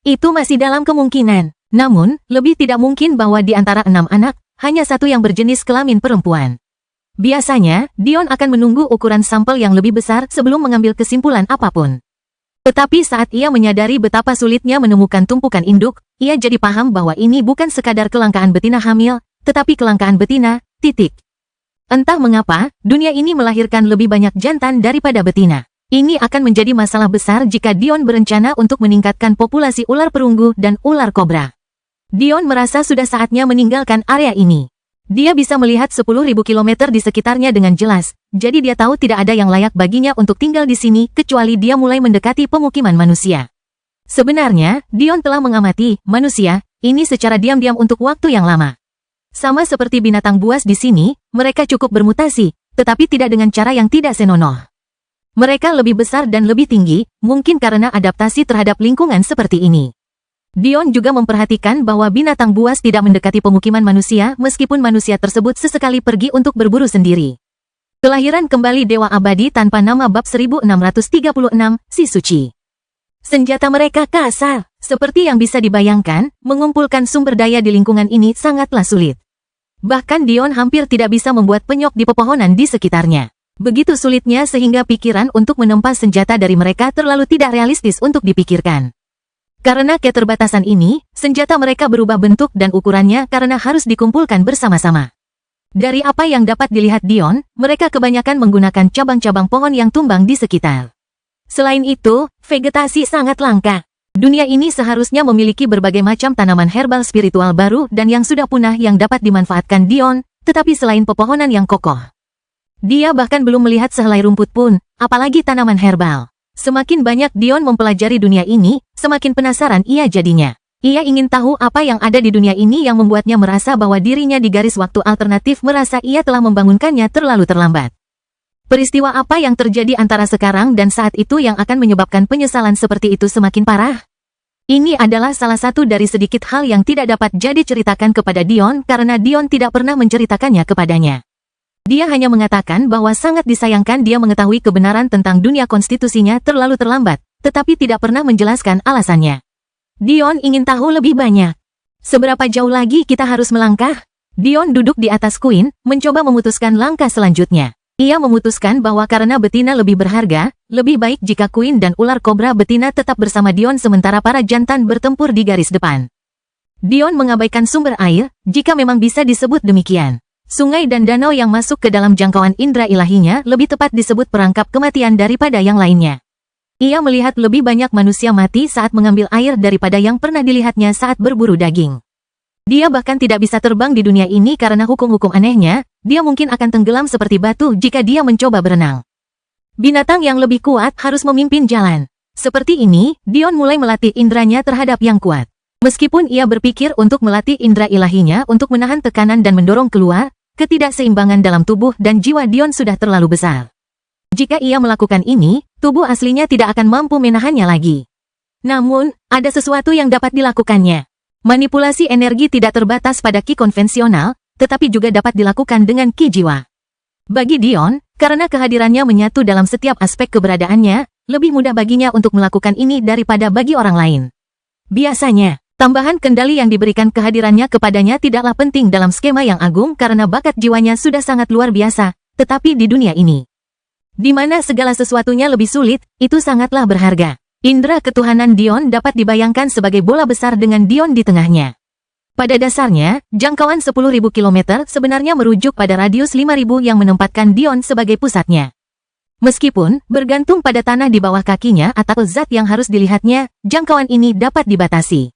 Itu masih dalam kemungkinan. Namun, lebih tidak mungkin bahwa di antara 6 anak, hanya 1 yang berjenis kelamin perempuan. Biasanya, Dion akan menunggu ukuran sampel yang lebih besar sebelum mengambil kesimpulan apapun. Tetapi saat ia menyadari betapa sulitnya menemukan tumpukan induk, ia jadi paham bahwa ini bukan sekadar kelangkaan betina hamil, tetapi kelangkaan betina, titik. Entah mengapa, dunia ini melahirkan lebih banyak jantan daripada betina. Ini akan menjadi masalah besar jika Dion berencana untuk meningkatkan populasi ular perunggu dan ular kobra. Dion merasa sudah saatnya meninggalkan area ini. Dia bisa melihat 10.000 kilometer di sekitarnya dengan jelas, jadi dia tahu tidak ada yang layak baginya untuk tinggal di sini kecuali dia mulai mendekati pemukiman manusia. Sebenarnya, Dion telah mengamati manusia ini secara diam-diam untuk waktu yang lama. Sama seperti binatang buas di sini, mereka cukup bermutasi, tetapi tidak dengan cara yang tidak senonoh. Mereka lebih besar dan lebih tinggi, mungkin karena adaptasi terhadap lingkungan seperti ini. Dion juga memperhatikan bahwa binatang buas tidak mendekati pemukiman manusia meskipun manusia tersebut sesekali pergi untuk berburu sendiri. Kelahiran kembali Dewa Abadi Tanpa Nama bab 1636, Si Suci. Senjata mereka kasar. Seperti yang bisa dibayangkan, mengumpulkan sumber daya di lingkungan ini sangatlah sulit. Bahkan Dion hampir tidak bisa membuat penyok di pepohonan di sekitarnya. Begitu sulitnya sehingga pikiran untuk menempa senjata dari mereka terlalu tidak realistis untuk dipikirkan. Karena keterbatasan ini, senjata mereka berubah bentuk dan ukurannya karena harus dikumpulkan bersama-sama. Dari apa yang dapat dilihat Dion, mereka kebanyakan menggunakan cabang-cabang pohon yang tumbang di sekitar. Selain itu, vegetasi sangat langka. Dunia ini seharusnya memiliki berbagai macam tanaman herbal spiritual baru dan yang sudah punah yang dapat dimanfaatkan Dion, tetapi selain pepohonan yang kokoh. Dia bahkan belum melihat sehelai rumput pun, apalagi tanaman herbal. Semakin banyak Dion mempelajari dunia ini, semakin penasaran ia jadinya. Ia ingin tahu apa yang ada di dunia ini yang membuatnya merasa bahwa dirinya di garis waktu alternatif merasa ia telah membangunkannya terlalu terlambat. Peristiwa apa yang terjadi antara sekarang dan saat itu yang akan menyebabkan penyesalan seperti itu semakin parah? Ini adalah salah satu dari sedikit hal yang tidak dapat jadi ceritakan kepada Dion karena Dion tidak pernah menceritakannya kepadanya. Dia hanya mengatakan bahwa sangat disayangkan dia mengetahui kebenaran tentang dunia konstitusinya terlalu terlambat, tetapi tidak pernah menjelaskan alasannya. Dion ingin tahu lebih banyak. Seberapa jauh lagi kita harus melangkah? Dion duduk di atas Queen, mencoba memutuskan langkah selanjutnya. Ia memutuskan bahwa karena betina lebih berharga, lebih baik jika Queen dan ular kobra betina tetap bersama Dion sementara para jantan bertempur di garis depan. Dion mengabaikan sumber air, jika memang bisa disebut demikian. Sungai dan danau yang masuk ke dalam jangkauan indera ilahinya lebih tepat disebut perangkap kematian daripada yang lainnya. Ia melihat lebih banyak manusia mati saat mengambil air daripada yang pernah dilihatnya saat berburu daging. Dia bahkan tidak bisa terbang di dunia ini karena hukum-hukum anehnya, dia mungkin akan tenggelam seperti batu jika dia mencoba berenang. Binatang yang lebih kuat harus memimpin jalan. Seperti ini, Dion mulai melatih indranya terhadap yang kuat. Meskipun ia berpikir untuk melatih indera ilahinya untuk menahan tekanan dan mendorong keluar, ketidakseimbangan dalam tubuh dan jiwa Dion sudah terlalu besar. Jika ia melakukan ini, tubuh aslinya tidak akan mampu menahannya lagi. Namun, ada sesuatu yang dapat dilakukannya. Manipulasi energi tidak terbatas pada ki konvensional, tetapi juga dapat dilakukan dengan ki jiwa. Bagi Dion, karena kehadirannya menyatu dalam setiap aspek keberadaannya, lebih mudah baginya untuk melakukan ini daripada bagi orang lain. Biasanya, tambahan kendali yang diberikan kehadirannya kepadanya tidaklah penting dalam skema yang agung karena bakat jiwanya sudah sangat luar biasa, tetapi di dunia ini, di mana segala sesuatunya lebih sulit, itu sangatlah berharga. Indera ketuhanan Dion dapat dibayangkan sebagai bola besar dengan Dion di tengahnya. Pada dasarnya, jangkauan 10.000 km sebenarnya merujuk pada radius 5.000 yang menempatkan Dion sebagai pusatnya. Meskipun, bergantung pada tanah di bawah kakinya atau zat yang harus dilihatnya, jangkauan ini dapat dibatasi.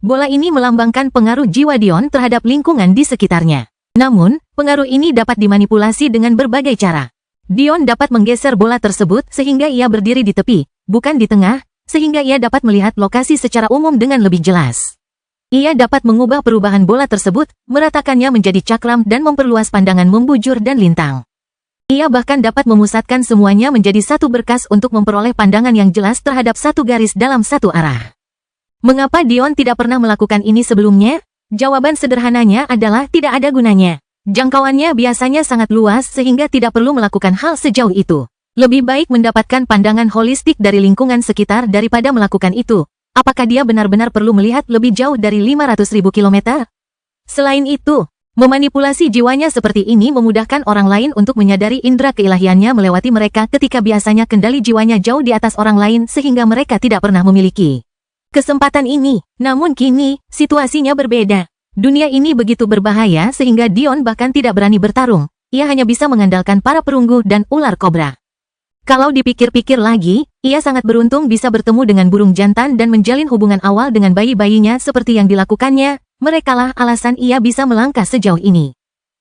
Bola ini melambangkan pengaruh jiwa Dion terhadap lingkungan di sekitarnya. Namun, pengaruh ini dapat dimanipulasi dengan berbagai cara. Dion dapat menggeser bola tersebut sehingga ia berdiri di tepi, bukan di tengah, sehingga ia dapat melihat lokasi secara umum dengan lebih jelas. Ia dapat mengubah perubahan bola tersebut, meratakannya menjadi cakram dan memperluas pandangan membujur dan lintang. Ia bahkan dapat memusatkan semuanya menjadi satu berkas untuk memperoleh pandangan yang jelas terhadap satu garis dalam satu arah. Mengapa Dion tidak pernah melakukan ini sebelumnya? Jawaban sederhananya adalah tidak ada gunanya. Jangkauannya biasanya sangat luas sehingga tidak perlu melakukan hal sejauh itu. Lebih baik mendapatkan pandangan holistik dari lingkungan sekitar daripada melakukan itu. Apakah dia benar-benar perlu melihat lebih jauh dari 500.000 km? Selain itu, memanipulasi jiwanya seperti ini memudahkan orang lain untuk menyadari indera keilahiannya melewati mereka ketika biasanya kendali jiwanya jauh di atas orang lain sehingga mereka tidak pernah memiliki kesempatan ini. Namun kini, situasinya berbeda. Dunia ini begitu berbahaya sehingga Dion bahkan tidak berani bertarung. Ia hanya bisa mengandalkan para perunggu dan ular kobra. Kalau dipikir-pikir lagi, ia sangat beruntung bisa bertemu dengan burung jantan dan menjalin hubungan awal dengan bayi-bayinya seperti yang dilakukannya. Merekalah alasan ia bisa melangkah sejauh ini.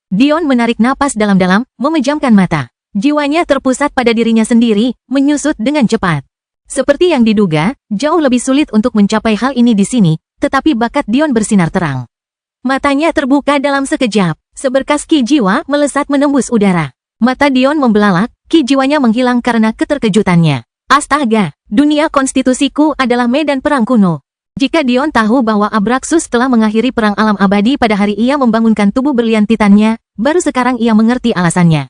Dion menarik napas dalam-dalam, memejamkan mata. Jiwanya terpusat pada dirinya sendiri, menyusut dengan cepat. Seperti yang diduga, jauh lebih sulit untuk mencapai hal ini di sini, tetapi bakat Dion bersinar terang. Matanya terbuka dalam sekejap, seberkas ki jiwa melesat menembus udara. Mata Dion membelalak, ki jiwanya menghilang karena keterkejutannya. Astaga, dunia konstitusiku adalah medan perang kuno. Jika Dion tahu bahwa Abraxas telah mengakhiri perang alam abadi pada hari ia membangunkan tubuh berlian titannya, baru sekarang ia mengerti alasannya.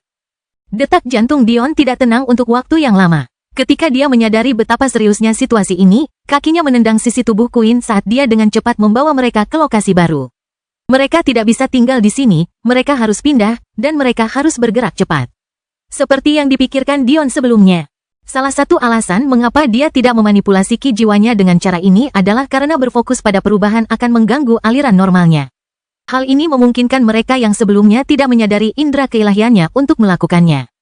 Detak jantung Dion tidak tenang untuk waktu yang lama. Ketika dia menyadari betapa seriusnya situasi ini, kakinya menendang sisi tubuh Queen saat dia dengan cepat membawa mereka ke lokasi baru. Mereka tidak bisa tinggal di sini, mereka harus pindah, dan mereka harus bergerak cepat. Seperti yang dipikirkan Dion sebelumnya. Salah satu alasan mengapa dia tidak memanipulasi ki jiwanya dengan cara ini adalah karena berfokus pada perubahan akan mengganggu aliran normalnya. Hal ini memungkinkan mereka yang sebelumnya tidak menyadari indera keilahiannya untuk melakukannya.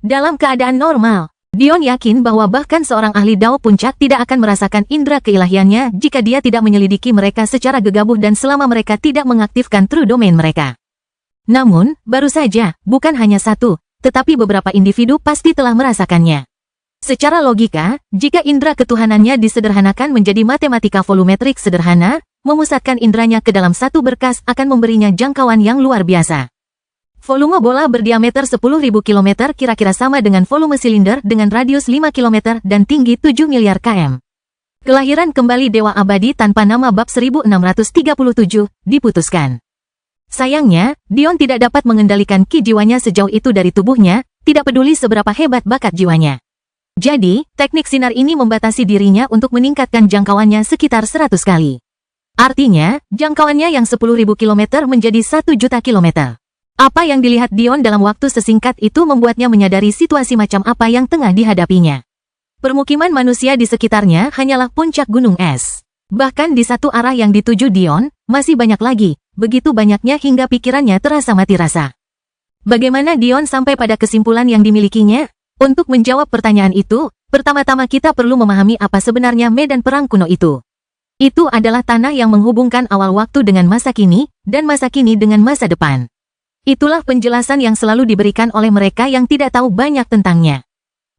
Dalam keadaan normal, Dion yakin bahwa bahkan seorang ahli Dao Puncak tidak akan merasakan indera keilahiannya jika dia tidak menyelidiki mereka secara gegabah dan selama mereka tidak mengaktifkan true domain mereka. Namun, baru saja, bukan hanya satu, tetapi beberapa individu pasti telah merasakannya. Secara logika, jika indera ketuhanannya disederhanakan menjadi matematika volumetrik sederhana, memusatkan inderanya ke dalam satu berkas akan memberinya jangkauan yang luar biasa. Volume bola berdiameter 10.000 km kira-kira sama dengan volume silinder dengan radius 5 km dan tinggi 7 miliar km. Kelahiran kembali Dewa Abadi tanpa nama bab 1637, diputuskan. Sayangnya, Dion tidak dapat mengendalikan ki jiwanya sejauh itu dari tubuhnya, tidak peduli seberapa hebat bakat jiwanya. Jadi, teknik sinar ini membatasi dirinya untuk meningkatkan jangkauannya sekitar 100 kali. Artinya, jangkauannya yang 10.000 km menjadi 1 juta km. Apa yang dilihat Dion dalam waktu sesingkat itu membuatnya menyadari situasi macam apa yang tengah dihadapinya. Permukiman manusia di sekitarnya hanyalah puncak gunung es. Bahkan di satu arah yang dituju Dion, masih banyak lagi, begitu banyaknya hingga pikirannya terasa mati rasa. Bagaimana Dion sampai pada kesimpulan yang dimilikinya? Untuk menjawab pertanyaan itu, pertama-tama kita perlu memahami apa sebenarnya medan perang kuno itu. Itu adalah tanah yang menghubungkan awal waktu dengan masa kini, dan masa kini dengan masa depan. Itulah penjelasan yang selalu diberikan oleh mereka yang tidak tahu banyak tentangnya.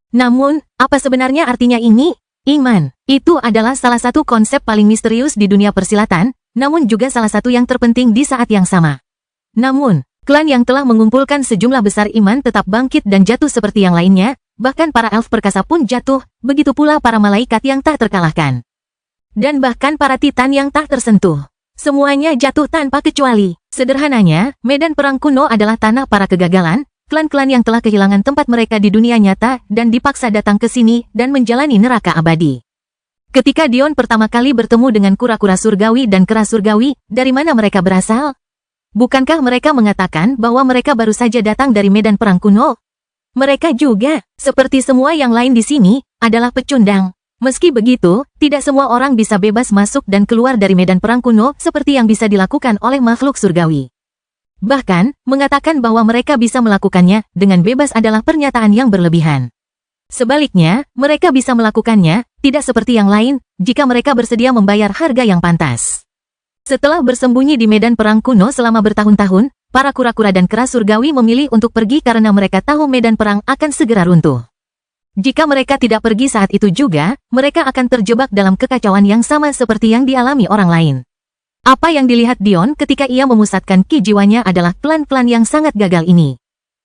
Namun, apa sebenarnya artinya ini? Iman, itu adalah salah satu konsep paling misterius di dunia persilatan, namun juga salah satu yang terpenting di saat yang sama. Namun, klan yang telah mengumpulkan sejumlah besar iman tetap bangkit dan jatuh seperti yang lainnya, bahkan para elf perkasa pun jatuh, begitu pula para malaikat yang tak terkalahkan. Dan bahkan para titan yang tak tersentuh. Semuanya jatuh tanpa kecuali. Sederhananya, medan perang kuno adalah tanah para kegagalan, klan-klan yang telah kehilangan tempat mereka di dunia nyata dan dipaksa datang ke sini dan menjalani neraka abadi. Ketika Dion pertama kali bertemu dengan kura-kura surgawi dan kera surgawi, dari mana mereka berasal? Bukankah mereka mengatakan bahwa mereka baru saja datang dari medan perang kuno? Mereka juga, seperti semua yang lain di sini, adalah pecundang. Meski begitu, tidak semua orang bisa bebas masuk dan keluar dari medan perang kuno seperti yang bisa dilakukan oleh makhluk surgawi. Bahkan, mengatakan bahwa mereka bisa melakukannya dengan bebas adalah pernyataan yang berlebihan. Sebaliknya, mereka bisa melakukannya, tidak seperti yang lain, jika mereka bersedia membayar harga yang pantas. Setelah bersembunyi di medan perang kuno selama bertahun-tahun, para kura-kura dan kera surgawi memilih untuk pergi karena mereka tahu medan perang akan segera runtuh. Jika mereka tidak pergi saat itu juga, mereka akan terjebak dalam kekacauan yang sama seperti yang dialami orang lain. Apa yang dilihat Dion ketika ia memusatkan ki jiwanya adalah klan-klan yang sangat gagal ini.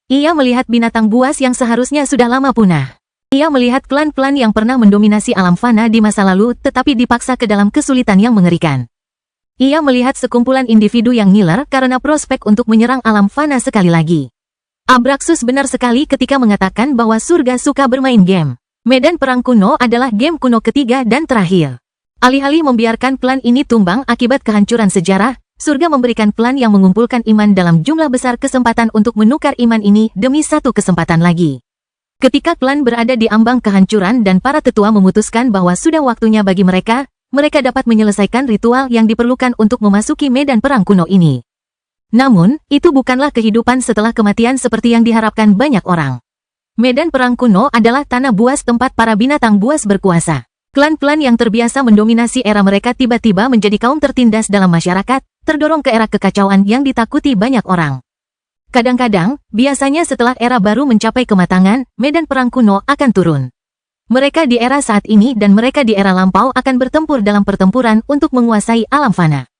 Ia melihat binatang buas yang seharusnya sudah lama punah. Ia melihat klan-klan yang pernah mendominasi alam fana di masa lalu tetapi dipaksa ke dalam kesulitan yang mengerikan. Ia melihat sekumpulan individu yang ngiler karena prospek untuk menyerang alam fana sekali lagi. Abraxas benar sekali ketika mengatakan bahwa surga suka bermain game. Medan perang kuno adalah game kuno ketiga dan terakhir. Alih-alih membiarkan klan ini tumbang akibat kehancuran sejarah, surga memberikan klan yang mengumpulkan iman dalam jumlah besar kesempatan untuk menukar iman ini demi satu kesempatan lagi. Ketika klan berada di ambang kehancuran dan para tetua memutuskan bahwa sudah waktunya bagi mereka dapat menyelesaikan ritual yang diperlukan untuk memasuki medan perang kuno ini. Namun, itu bukanlah kehidupan setelah kematian seperti yang diharapkan banyak orang. Medan perang kuno adalah tanah buas tempat para binatang buas berkuasa. Klan-klan yang terbiasa mendominasi era mereka tiba-tiba menjadi kaum tertindas dalam masyarakat, terdorong ke era kekacauan yang ditakuti banyak orang. Kadang-kadang, biasanya setelah era baru mencapai kematangan, medan perang kuno akan turun. Mereka di era saat ini dan mereka di era lampau akan bertempur dalam pertempuran untuk menguasai alam fana.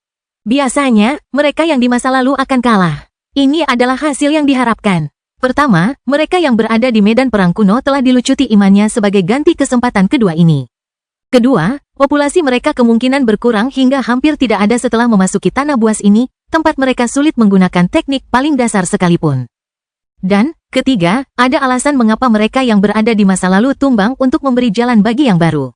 Biasanya, mereka yang di masa lalu akan kalah. Ini adalah hasil yang diharapkan. Pertama, mereka yang berada di medan perang kuno telah dilucuti imannya sebagai ganti kesempatan kedua ini. Kedua, populasi mereka kemungkinan berkurang hingga hampir tidak ada setelah memasuki tanah buas ini, tempat mereka sulit menggunakan teknik paling dasar sekalipun. Dan, ketiga, ada alasan mengapa mereka yang berada di masa lalu tumbang untuk memberi jalan bagi yang baru.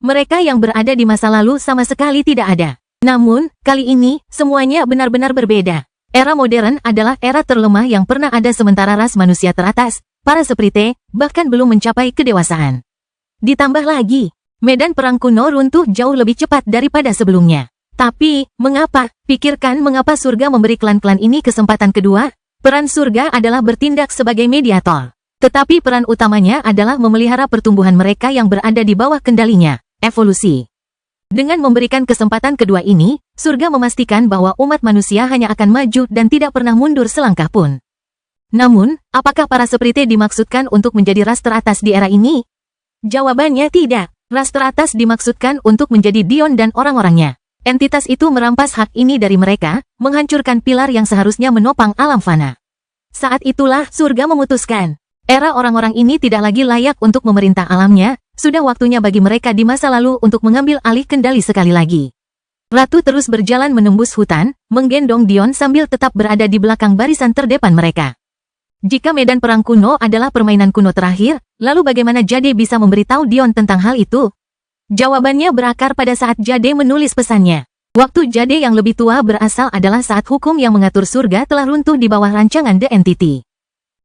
Mereka yang berada di masa lalu sama sekali tidak ada. Namun, kali ini, semuanya benar-benar berbeda. Era modern adalah era terlemah yang pernah ada sementara ras manusia teratas, para seprite, bahkan belum mencapai kedewasaan. Ditambah lagi, medan perang kuno runtuh jauh lebih cepat daripada sebelumnya. Tapi, mengapa? Pikirkan mengapa surga memberi klan-klan ini kesempatan kedua? Peran surga adalah bertindak sebagai mediator. Tetapi peran utamanya adalah memelihara pertumbuhan mereka yang berada di bawah kendalinya, evolusi. Dengan memberikan kesempatan kedua ini, surga memastikan bahwa umat manusia hanya akan maju dan tidak pernah mundur selangkah pun. Namun, apakah para seprite dimaksudkan untuk menjadi ras teratas di era ini? Jawabannya tidak. Ras teratas dimaksudkan untuk menjadi Dion dan orang-orangnya. Entitas itu merampas hak ini dari mereka, menghancurkan pilar yang seharusnya menopang alam fana. Saat itulah surga memutuskan. Era orang-orang ini tidak lagi layak untuk memerintah alamnya, sudah waktunya bagi mereka di masa lalu untuk mengambil alih kendali sekali lagi. Ratu terus berjalan menembus hutan, menggendong Dion sambil tetap berada di belakang barisan terdepan mereka. Jika medan perang kuno adalah permainan kuno terakhir, lalu bagaimana Jade bisa memberitahu Dion tentang hal itu? Jawabannya berakar pada saat Jade menulis pesannya. Waktu Jade yang lebih tua berasal adalah saat hukum yang mengatur surga telah runtuh di bawah rancangan The Entity.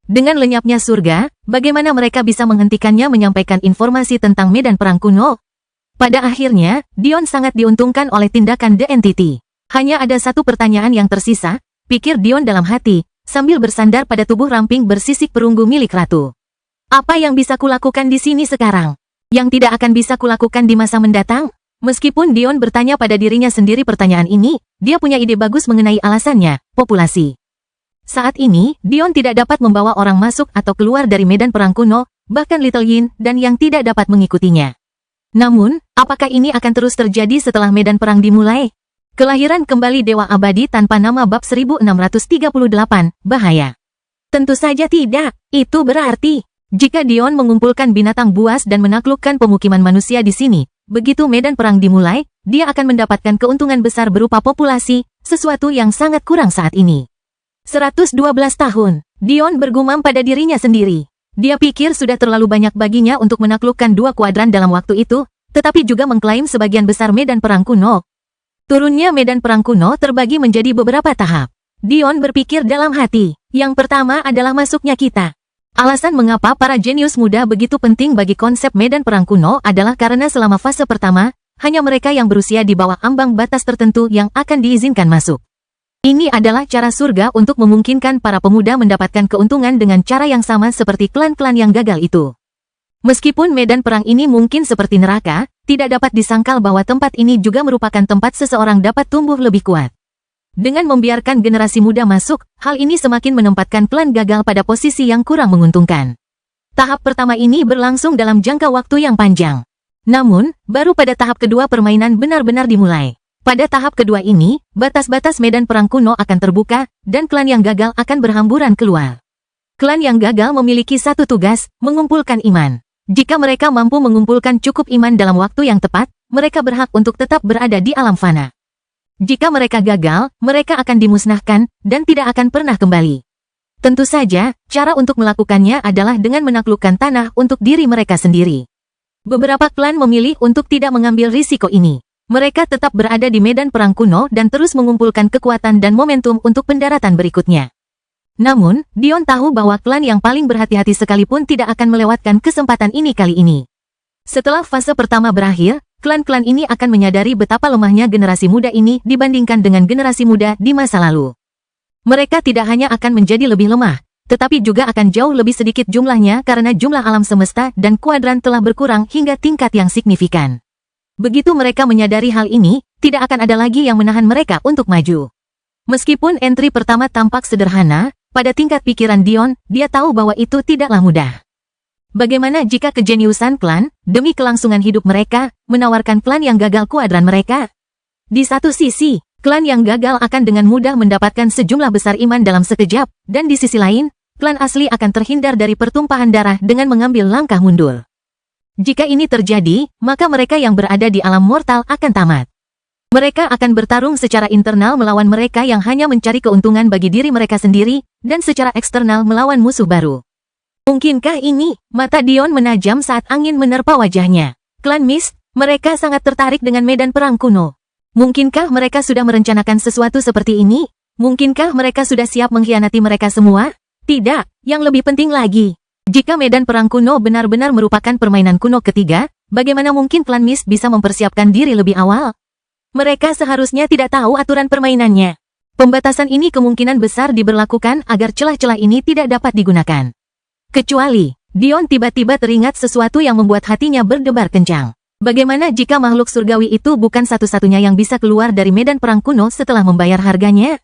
Dengan lenyapnya surga, bagaimana mereka bisa menghentikannya menyampaikan informasi tentang medan perang kuno? Pada akhirnya, Dion sangat diuntungkan oleh tindakan The Entity. Hanya ada satu pertanyaan yang tersisa, pikir Dion dalam hati, sambil bersandar pada tubuh ramping bersisik perunggu milik ratu. Apa yang bisa kulakukan di sini sekarang? Yang tidak akan bisa kulakukan di masa mendatang? Meskipun Dion bertanya pada dirinya sendiri pertanyaan ini, dia punya ide bagus mengenai alasannya, populasi. Saat ini, Dion tidak dapat membawa orang masuk atau keluar dari medan perang kuno, bahkan Little Yin dan yang tidak dapat mengikutinya. Namun, apakah ini akan terus terjadi setelah medan perang dimulai? Kelahiran kembali Dewa Abadi tanpa nama bab 1638, bahaya. Tentu saja tidak, itu berarti, jika Dion mengumpulkan binatang buas dan menaklukkan pemukiman manusia di sini, begitu medan perang dimulai, dia akan mendapatkan keuntungan besar berupa populasi, sesuatu yang sangat kurang saat ini. 112 tahun, Dion bergumam pada dirinya sendiri. Dia pikir sudah terlalu banyak baginya untuk menaklukkan 2 kuadran dalam waktu itu, tetapi juga mengklaim sebagian besar medan perang kuno. Turunnya medan perang kuno terbagi menjadi beberapa tahap. Dion berpikir dalam hati, yang pertama adalah masuknya kita. Alasan mengapa para jenius muda begitu penting bagi konsep medan perang kuno adalah karena selama fase pertama, hanya mereka yang berusia di bawah ambang batas tertentu yang akan diizinkan masuk. Ini adalah cara surga untuk memungkinkan para pemuda mendapatkan keuntungan dengan cara yang sama seperti klan-klan yang gagal itu. Meskipun medan perang ini mungkin seperti neraka, tidak dapat disangkal bahwa tempat ini juga merupakan tempat seseorang dapat tumbuh lebih kuat. Dengan membiarkan generasi muda masuk, hal ini semakin menempatkan klan gagal pada posisi yang kurang menguntungkan. Tahap pertama ini berlangsung dalam jangka waktu yang panjang. Namun, baru pada tahap kedua permainan benar-benar dimulai. Pada tahap kedua ini, batas-batas medan perang kuno akan terbuka, dan klan yang gagal akan berhamburan keluar. Klan yang gagal memiliki satu tugas, mengumpulkan iman. Jika mereka mampu mengumpulkan cukup iman dalam waktu yang tepat, mereka berhak untuk tetap berada di alam fana. Jika mereka gagal, mereka akan dimusnahkan, dan tidak akan pernah kembali. Tentu saja, cara untuk melakukannya adalah dengan menaklukkan tanah untuk diri mereka sendiri. Beberapa klan memilih untuk tidak mengambil risiko ini. Mereka tetap berada di medan perang kuno dan terus mengumpulkan kekuatan dan momentum untuk pendaratan berikutnya. Namun, Dion tahu bahwa klan yang paling berhati-hati sekalipun tidak akan melewatkan kesempatan ini kali ini. Setelah fase pertama berakhir, klan-klan ini akan menyadari betapa lemahnya generasi muda ini dibandingkan dengan generasi muda di masa lalu. Mereka tidak hanya akan menjadi lebih lemah, tetapi juga akan jauh lebih sedikit jumlahnya karena jumlah alam semesta dan kuadran telah berkurang hingga tingkat yang signifikan. Begitu mereka menyadari hal ini, tidak akan ada lagi yang menahan mereka untuk maju. Meskipun entry pertama tampak sederhana, pada tingkat pikiran Dion, dia tahu bahwa itu tidaklah mudah. Bagaimana jika kejeniusan klan, demi kelangsungan hidup mereka, menawarkan klan yang gagal kuadran mereka? Di satu sisi, klan yang gagal akan dengan mudah mendapatkan sejumlah besar iman dalam sekejap, dan di sisi lain, klan asli akan terhindar dari pertumpahan darah dengan mengambil langkah mundur. Jika ini terjadi, maka mereka yang berada di alam mortal akan tamat. Mereka akan bertarung secara internal melawan mereka yang hanya mencari keuntungan bagi diri mereka sendiri, dan secara eksternal melawan musuh baru. Mungkinkah ini? Mata Dion menajam saat angin menerpa wajahnya. Klan Mist, mereka sangat tertarik dengan medan perang kuno. Mungkinkah mereka sudah merencanakan sesuatu seperti ini? Mungkinkah mereka sudah siap mengkhianati mereka semua? Tidak, yang lebih penting lagi. Jika medan perang kuno benar-benar merupakan permainan kuno ketiga, bagaimana mungkin klan Mist bisa mempersiapkan diri lebih awal? Mereka seharusnya tidak tahu aturan permainannya. Pembatasan ini kemungkinan besar diberlakukan agar celah-celah ini tidak dapat digunakan. Kecuali, Dion tiba-tiba teringat sesuatu yang membuat hatinya berdebar kencang. Bagaimana jika makhluk surgawi itu bukan satu-satunya yang bisa keluar dari medan perang kuno setelah membayar harganya?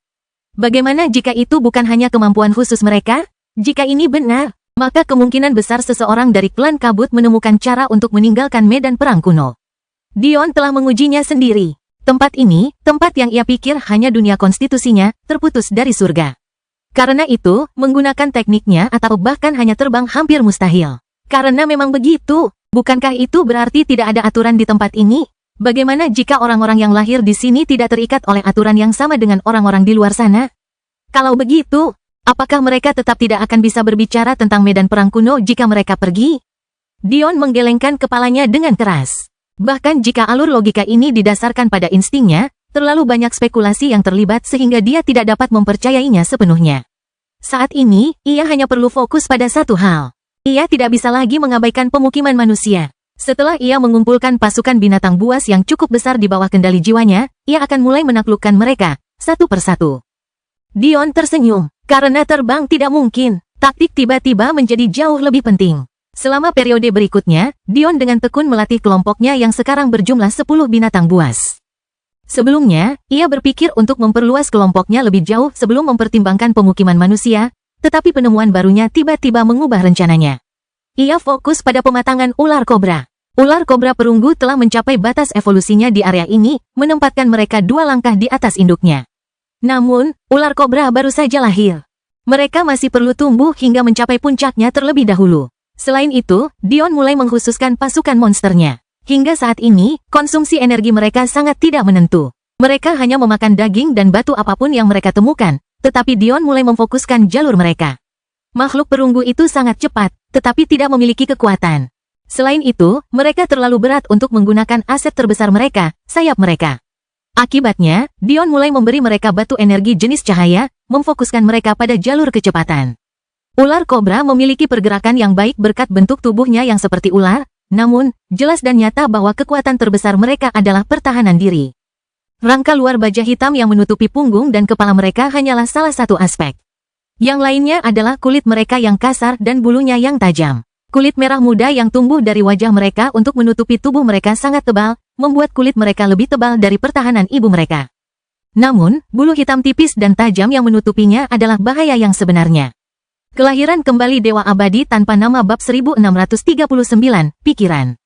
Bagaimana jika itu bukan hanya kemampuan khusus mereka? Jika ini benar, maka kemungkinan besar seseorang dari klan kabut menemukan cara untuk meninggalkan medan perang kuno. Dion telah mengujinya sendiri. Tempat ini, tempat yang ia pikir hanya dunia konstitusinya, terputus dari surga. Karena itu, menggunakan tekniknya atau bahkan hanya terbang hampir mustahil. Karena memang begitu, bukankah itu berarti tidak ada aturan di tempat ini? Bagaimana jika orang-orang yang lahir di sini tidak terikat oleh aturan yang sama dengan orang-orang di luar sana? Kalau begitu, apakah mereka tetap tidak akan bisa berbicara tentang medan perang kuno jika mereka pergi? Dion menggelengkan kepalanya dengan keras. Bahkan jika alur logika ini didasarkan pada instingnya, terlalu banyak spekulasi yang terlibat sehingga dia tidak dapat mempercayainya sepenuhnya. Saat ini, ia hanya perlu fokus pada satu hal. Ia tidak bisa lagi mengabaikan pemukiman manusia. Setelah ia mengumpulkan pasukan binatang buas yang cukup besar di bawah kendali jiwanya, ia akan mulai menaklukkan mereka, satu persatu. Dion tersenyum. Karena terbang tidak mungkin, taktik tiba-tiba menjadi jauh lebih penting. Selama periode berikutnya, Dion dengan tekun melatih kelompoknya yang sekarang berjumlah 10 binatang buas. Sebelumnya, ia berpikir untuk memperluas kelompoknya lebih jauh sebelum mempertimbangkan pemukiman manusia, tetapi penemuan barunya tiba-tiba mengubah rencananya. Ia fokus pada pematangan ular kobra. Ular kobra perunggu telah mencapai batas evolusinya di area ini, menempatkan mereka 2 langkah di atas induknya. Namun, ular kobra baru saja lahir. Mereka masih perlu tumbuh hingga mencapai puncaknya terlebih dahulu. Selain itu, Dion mulai mengkhususkan pasukan monsternya. Hingga saat ini, konsumsi energi mereka sangat tidak menentu. Mereka hanya memakan daging dan batu apapun yang mereka temukan, tetapi Dion mulai memfokuskan jalur mereka. Makhluk perunggu itu sangat cepat, tetapi tidak memiliki kekuatan. Selain itu, mereka terlalu berat untuk menggunakan aset terbesar mereka, sayap mereka. Akibatnya, Dion mulai memberi mereka batu energi jenis cahaya, memfokuskan mereka pada jalur kecepatan. Ular kobra memiliki pergerakan yang baik berkat bentuk tubuhnya yang seperti ular, namun, jelas dan nyata bahwa kekuatan terbesar mereka adalah pertahanan diri. Rangka luar baja hitam yang menutupi punggung dan kepala mereka hanyalah salah satu aspek. Yang lainnya adalah kulit mereka yang kasar dan bulunya yang tajam. Kulit merah muda yang tumbuh dari wajah mereka untuk menutupi tubuh mereka sangat tebal, membuat kulit mereka lebih tebal dari pertahanan ibu mereka. Namun, bulu hitam tipis dan tajam yang menutupinya adalah bahaya yang sebenarnya. Kelahiran kembali Dewa Abadi tanpa nama bab 1639, pikiran.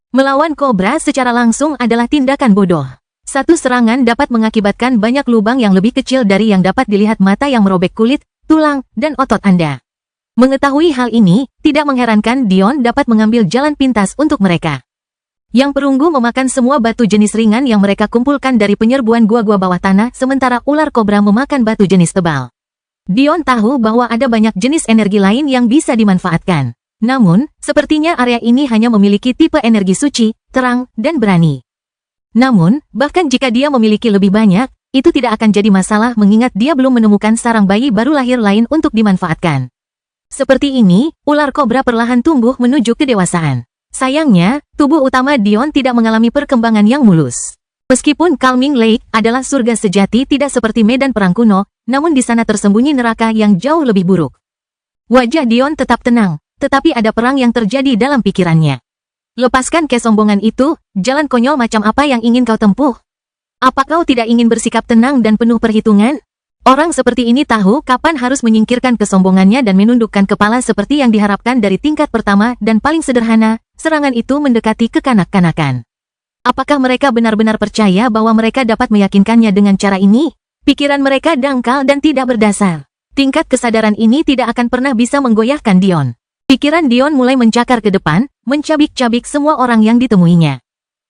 Melawan kobra secara langsung adalah tindakan bodoh. Satu serangan dapat mengakibatkan banyak lubang yang lebih kecil dari yang dapat dilihat mata yang merobek kulit, tulang, dan otot Anda. Mengetahui hal ini, tidak mengherankan Dion dapat mengambil jalan pintas untuk mereka. Yang perunggu memakan semua batu jenis ringan yang mereka kumpulkan dari penyerbuan gua-gua bawah tanah, sementara ular kobra memakan batu jenis tebal. Dion tahu bahwa ada banyak jenis energi lain yang bisa dimanfaatkan. Namun, sepertinya area ini hanya memiliki tipe energi suci, terang, dan berani. Namun, bahkan jika dia memiliki lebih banyak, itu tidak akan jadi masalah mengingat dia belum menemukan sarang bayi baru lahir lain untuk dimanfaatkan. Seperti ini, ular kobra perlahan tumbuh menuju kedewasaan. Sayangnya, tubuh utama Dion tidak mengalami perkembangan yang mulus. Meskipun Calming Lake adalah surga sejati tidak seperti medan perang kuno, namun di sana tersembunyi neraka yang jauh lebih buruk. Wajah Dion tetap tenang, tetapi ada perang yang terjadi dalam pikirannya. Lepaskan kesombongan itu, jalan konyol macam apa yang ingin kau tempuh? Apa kau tidak ingin bersikap tenang dan penuh perhitungan? Orang seperti ini tahu kapan harus menyingkirkan kesombongannya dan menundukkan kepala seperti yang diharapkan dari tingkat pertama dan paling sederhana, serangan itu mendekati kekanak-kanakan. Apakah mereka benar-benar percaya bahwa mereka dapat meyakinkannya dengan cara ini? Pikiran mereka dangkal dan tidak berdasar. Tingkat kesadaran ini tidak akan pernah bisa menggoyahkan Dion. Pikiran Dion mulai mencakar ke depan, mencabik-cabik semua orang yang ditemuinya.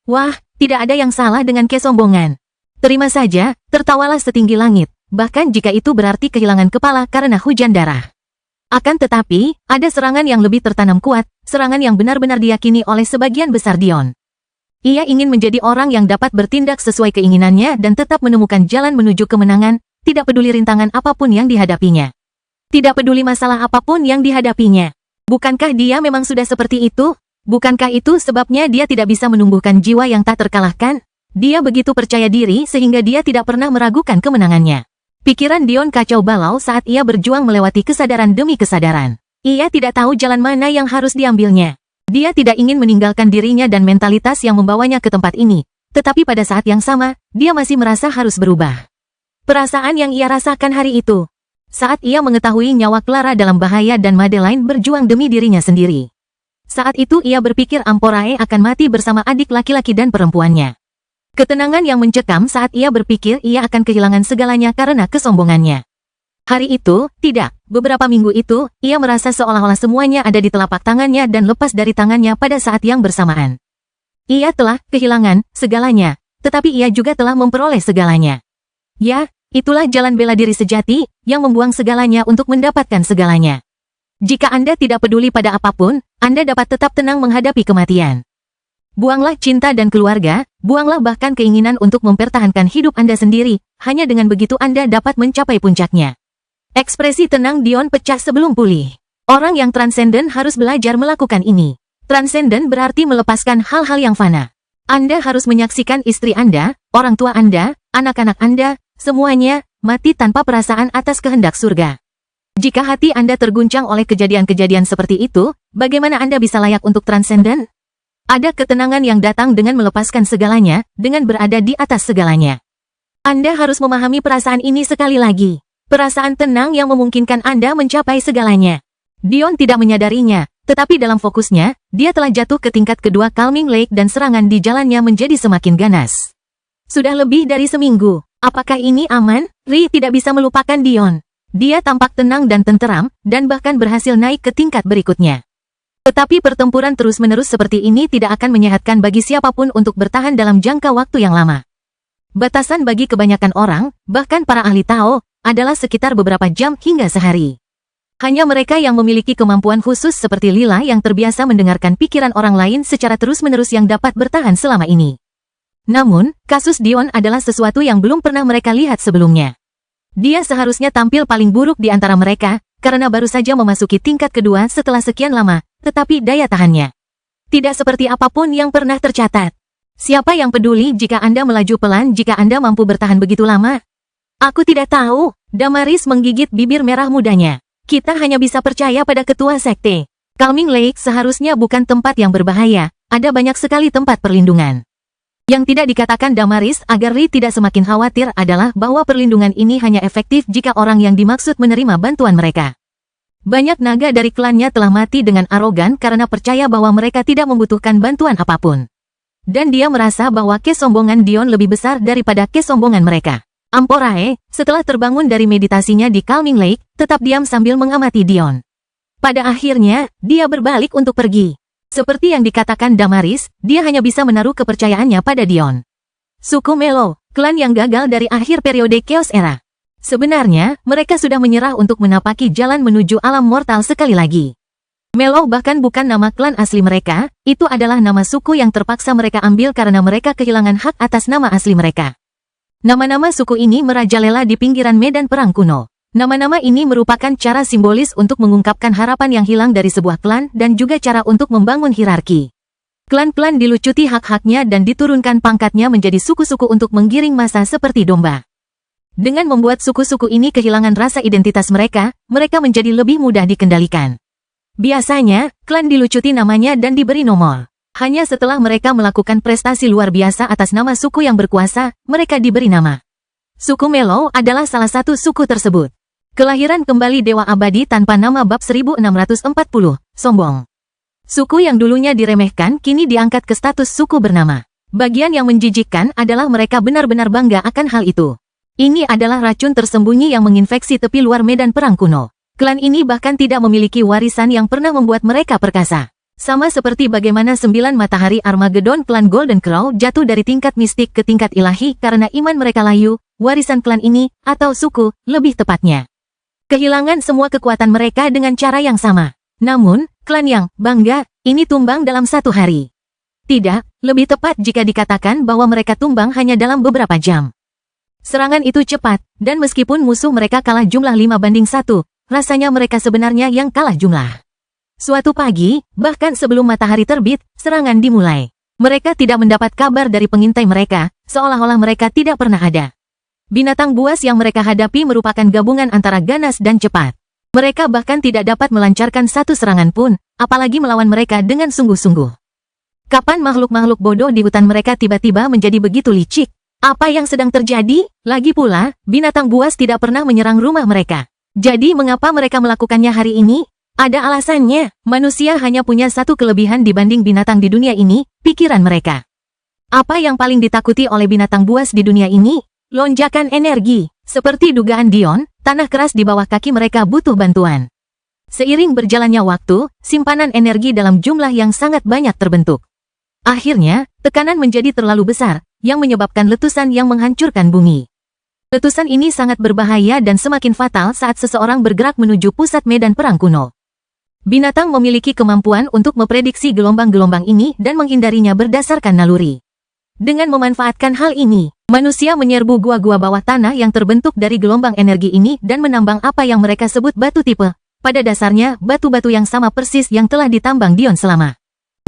Wah, tidak ada yang salah dengan kesombongan. Terima saja, tertawalah setinggi langit, bahkan jika itu berarti kehilangan kepala karena hujan darah. Akan tetapi, ada serangan yang lebih tertanam kuat, serangan yang benar-benar diyakini oleh sebagian besar Dion. Ia ingin menjadi orang yang dapat bertindak sesuai keinginannya dan tetap menemukan jalan menuju kemenangan, tidak peduli rintangan apapun yang dihadapinya. Tidak peduli masalah apapun yang dihadapinya. Bukankah dia memang sudah seperti itu? Bukankah itu sebabnya dia tidak bisa menumbuhkan jiwa yang tak terkalahkan? Dia begitu percaya diri sehingga dia tidak pernah meragukan kemenangannya. Pikiran Dion kacau balau saat ia berjuang melewati kesadaran demi kesadaran. Ia tidak tahu jalan mana yang harus diambilnya. Dia tidak ingin meninggalkan dirinya dan mentalitas yang membawanya ke tempat ini. Tetapi pada saat yang sama, dia masih merasa harus berubah. Perasaan yang ia rasakan hari itu, saat ia mengetahui nyawa Clara dalam bahaya dan Madeline berjuang demi dirinya sendiri. Saat itu ia berpikir Amporae akan mati bersama adik laki-laki dan perempuannya. Ketenangan yang mencekam saat ia berpikir ia akan kehilangan segalanya karena kesombongannya. Hari itu, tidak. Beberapa minggu itu, ia merasa seolah-olah semuanya ada di telapak tangannya dan lepas dari tangannya pada saat yang bersamaan. Ia telah kehilangan segalanya, tetapi ia juga telah memperoleh segalanya. Ya, itulah jalan bela diri sejati, yang membuang segalanya untuk mendapatkan segalanya. Jika Anda tidak peduli pada apapun, Anda dapat tetap tenang menghadapi kematian. Buanglah cinta dan keluarga, buanglah bahkan keinginan untuk mempertahankan hidup Anda sendiri, hanya dengan begitu Anda dapat mencapai puncaknya. Ekspresi tenang Dion pecah sebelum pulih. Orang yang transenden harus belajar melakukan ini. Transenden berarti melepaskan hal-hal yang fana. Anda harus menyaksikan istri Anda, orang tua Anda, anak-anak Anda, semuanya, mati tanpa perasaan atas kehendak surga. Jika hati Anda terguncang oleh kejadian-kejadian seperti itu, bagaimana Anda bisa layak untuk transenden? Ada ketenangan yang datang dengan melepaskan segalanya, dengan berada di atas segalanya. Anda harus memahami perasaan ini sekali lagi. Perasaan tenang yang memungkinkan Anda mencapai segalanya. Dion tidak menyadarinya, tetapi dalam fokusnya, dia telah jatuh ke tingkat kedua Calming Lake dan serangan di jalannya menjadi semakin ganas. Sudah lebih dari seminggu. Apakah ini aman? Ri tidak bisa melupakan Dion. Dia tampak tenang dan tenteram, dan bahkan berhasil naik ke tingkat berikutnya. Tetapi pertempuran terus-menerus seperti ini tidak akan menyehatkan bagi siapapun untuk bertahan dalam jangka waktu yang lama. Batasan bagi kebanyakan orang, bahkan para ahli Tao, adalah sekitar beberapa jam hingga sehari. Hanya mereka yang memiliki kemampuan khusus seperti Lila yang terbiasa mendengarkan pikiran orang lain secara terus-menerus yang dapat bertahan selama ini. Namun, kasus Dion adalah sesuatu yang belum pernah mereka lihat sebelumnya. Dia seharusnya tampil paling buruk di antara mereka, karena baru saja memasuki tingkat kedua setelah sekian lama, tetapi daya tahannya tidak seperti apapun yang pernah tercatat. Siapa yang peduli jika Anda melaju pelan jika Anda mampu bertahan begitu lama? Aku tidak tahu. Damaris menggigit bibir merah mudanya. Kita hanya bisa percaya pada ketua sekte. Calming Lake seharusnya bukan tempat yang berbahaya. Ada banyak sekali tempat perlindungan. Yang tidak dikatakan Damaris agar Ri tidak semakin khawatir adalah bahwa perlindungan ini hanya efektif jika orang yang dimaksud menerima bantuan mereka. Banyak naga dari klannya telah mati dengan arogan karena percaya bahwa mereka tidak membutuhkan bantuan apapun. Dan dia merasa bahwa kesombongan Dion lebih besar daripada kesombongan mereka. Amporae, setelah terbangun dari meditasinya di Calming Lake, tetap diam sambil mengamati Dion. Pada akhirnya, dia berbalik untuk pergi. Seperti yang dikatakan Damaris, dia hanya bisa menaruh kepercayaannya pada Dion. Suku Melo, klan yang gagal dari akhir periode Chaos Era. Sebenarnya, mereka sudah menyerah untuk menapaki jalan menuju alam mortal sekali lagi. Melo bahkan bukan nama klan asli mereka, itu adalah nama suku yang terpaksa mereka ambil karena mereka kehilangan hak atas nama asli mereka. Nama-nama suku ini merajalela di pinggiran medan perang kuno. Nama-nama ini merupakan cara simbolis untuk mengungkapkan harapan yang hilang dari sebuah klan dan juga cara untuk membangun hierarki. Klan-klan dilucuti hak-haknya dan diturunkan pangkatnya menjadi suku-suku untuk menggiring massa seperti domba. Dengan membuat suku-suku ini kehilangan rasa identitas mereka, mereka menjadi lebih mudah dikendalikan. Biasanya, klan dilucuti namanya dan diberi nomor. Hanya setelah mereka melakukan prestasi luar biasa atas nama suku yang berkuasa, mereka diberi nama. Suku Melo adalah salah satu suku tersebut. Kelahiran kembali Dewa Abadi tanpa nama bab 1640, sombong. Suku yang dulunya diremehkan kini diangkat ke status suku bernama. Bagian yang menjijikkan adalah mereka benar-benar bangga akan hal itu. Ini adalah racun tersembunyi yang menginfeksi tepi luar medan perang kuno. Klan ini bahkan tidak memiliki warisan yang pernah membuat mereka perkasa. Sama seperti bagaimana 9 matahari Armageddon klan Golden Crow jatuh dari tingkat mistik ke tingkat ilahi karena iman mereka layu, warisan klan ini, atau suku, lebih tepatnya, kehilangan semua kekuatan mereka dengan cara yang sama. Namun, klan yang bangga ini tumbang dalam satu hari. Tidak, lebih tepat jika dikatakan bahwa mereka tumbang hanya dalam beberapa jam. Serangan itu cepat, dan meskipun musuh mereka kalah jumlah 5-1, rasanya mereka sebenarnya yang kalah jumlah. Suatu pagi, bahkan sebelum matahari terbit, serangan dimulai. Mereka tidak mendapat kabar dari pengintai mereka, seolah-olah mereka tidak pernah ada. Binatang buas yang mereka hadapi merupakan gabungan antara ganas dan cepat. Mereka bahkan tidak dapat melancarkan satu serangan pun, apalagi melawan mereka dengan sungguh-sungguh. Kapan makhluk-makhluk bodoh di hutan mereka tiba-tiba menjadi begitu licik? Apa yang sedang terjadi? Lagi pula, binatang buas tidak pernah menyerang rumah mereka. Jadi mengapa mereka melakukannya hari ini? Ada alasannya, manusia hanya punya satu kelebihan dibanding binatang di dunia ini, pikiran mereka. Apa yang paling ditakuti oleh binatang buas di dunia ini? Lonjakan energi. Seperti dugaan Dion, tanah keras di bawah kaki mereka butuh bantuan. Seiring berjalannya waktu, simpanan energi dalam jumlah yang sangat banyak terbentuk. Akhirnya, tekanan menjadi terlalu besar, yang menyebabkan letusan yang menghancurkan bumi. Letusan ini sangat berbahaya dan semakin fatal saat seseorang bergerak menuju pusat medan perang kuno. Binatang memiliki kemampuan untuk memprediksi gelombang-gelombang ini dan menghindarinya berdasarkan naluri. Dengan memanfaatkan hal ini, manusia menyerbu gua-gua bawah tanah yang terbentuk dari gelombang energi ini dan menambang apa yang mereka sebut batu tipe. Pada dasarnya, batu-batu yang sama persis yang telah ditambang Dion selama.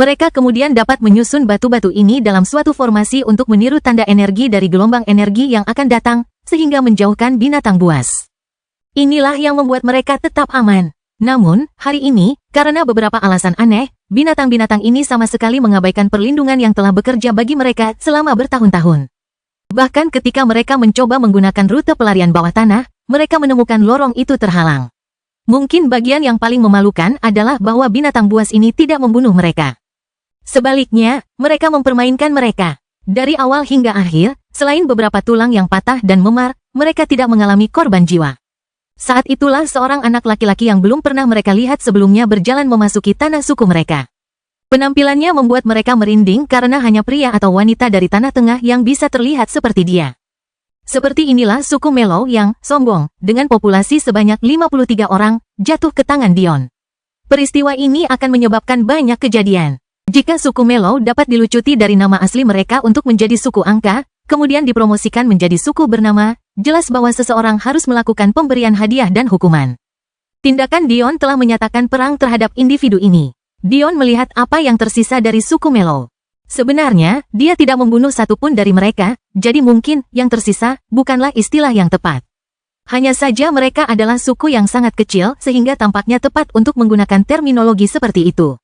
Mereka kemudian dapat menyusun batu-batu ini dalam suatu formasi untuk meniru tanda energi dari gelombang energi yang akan datang, sehingga menjauhkan binatang buas. Inilah yang membuat mereka tetap aman. Namun, hari ini, karena beberapa alasan aneh, binatang-binatang ini sama sekali mengabaikan perlindungan yang telah bekerja bagi mereka selama bertahun-tahun. Bahkan ketika mereka mencoba menggunakan rute pelarian bawah tanah, mereka menemukan lorong itu terhalang. Mungkin bagian yang paling memalukan adalah bahwa binatang buas ini tidak membunuh mereka. Sebaliknya, mereka mempermainkan mereka. Dari awal hingga akhir, selain beberapa tulang yang patah dan memar, mereka tidak mengalami korban jiwa. Saat itulah seorang anak laki-laki yang belum pernah mereka lihat sebelumnya berjalan memasuki tanah suku mereka. Penampilannya membuat mereka merinding karena hanya pria atau wanita dari Tanah Tengah yang bisa terlihat seperti dia. Seperti inilah suku Melo yang sombong, dengan populasi sebanyak 53 orang, jatuh ke tangan Dion. Peristiwa ini akan menyebabkan banyak kejadian. Jika suku Melo dapat dilucuti dari nama asli mereka untuk menjadi suku angka, kemudian dipromosikan menjadi suku bernama, jelas bahwa seseorang harus melakukan pemberian hadiah dan hukuman. Tindakan Dion telah menyatakan perang terhadap individu ini. Dion melihat apa yang tersisa dari suku Melo. Sebenarnya, dia tidak membunuh satupun dari mereka, jadi mungkin yang tersisa bukanlah istilah yang tepat. Hanya saja mereka adalah suku yang sangat kecil sehingga tampaknya tepat untuk menggunakan terminologi seperti itu.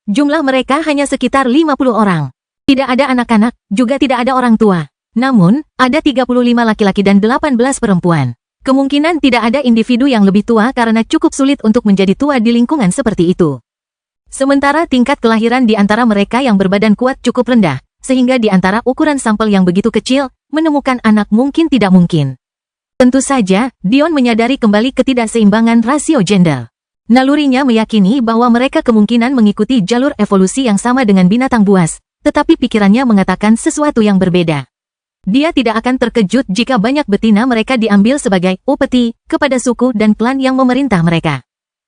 Jumlah mereka hanya sekitar 50 orang. Tidak ada anak-anak, juga tidak ada orang tua. Namun, ada 35 laki-laki dan 18 perempuan. Kemungkinan tidak ada individu yang lebih tua karena cukup sulit untuk menjadi tua di lingkungan seperti itu. Sementara tingkat kelahiran di antara mereka yang berbadan kuat cukup rendah, sehingga di antara ukuran sampel yang begitu kecil, menemukan anak mungkin tidak mungkin. Tentu saja, Dion menyadari kembali ketidakseimbangan rasio gender. Nalurinya meyakini bahwa mereka kemungkinan mengikuti jalur evolusi yang sama dengan binatang buas, tetapi pikirannya mengatakan sesuatu yang berbeda. Dia tidak akan terkejut jika banyak betina mereka diambil sebagai upeti kepada suku dan klan yang memerintah mereka.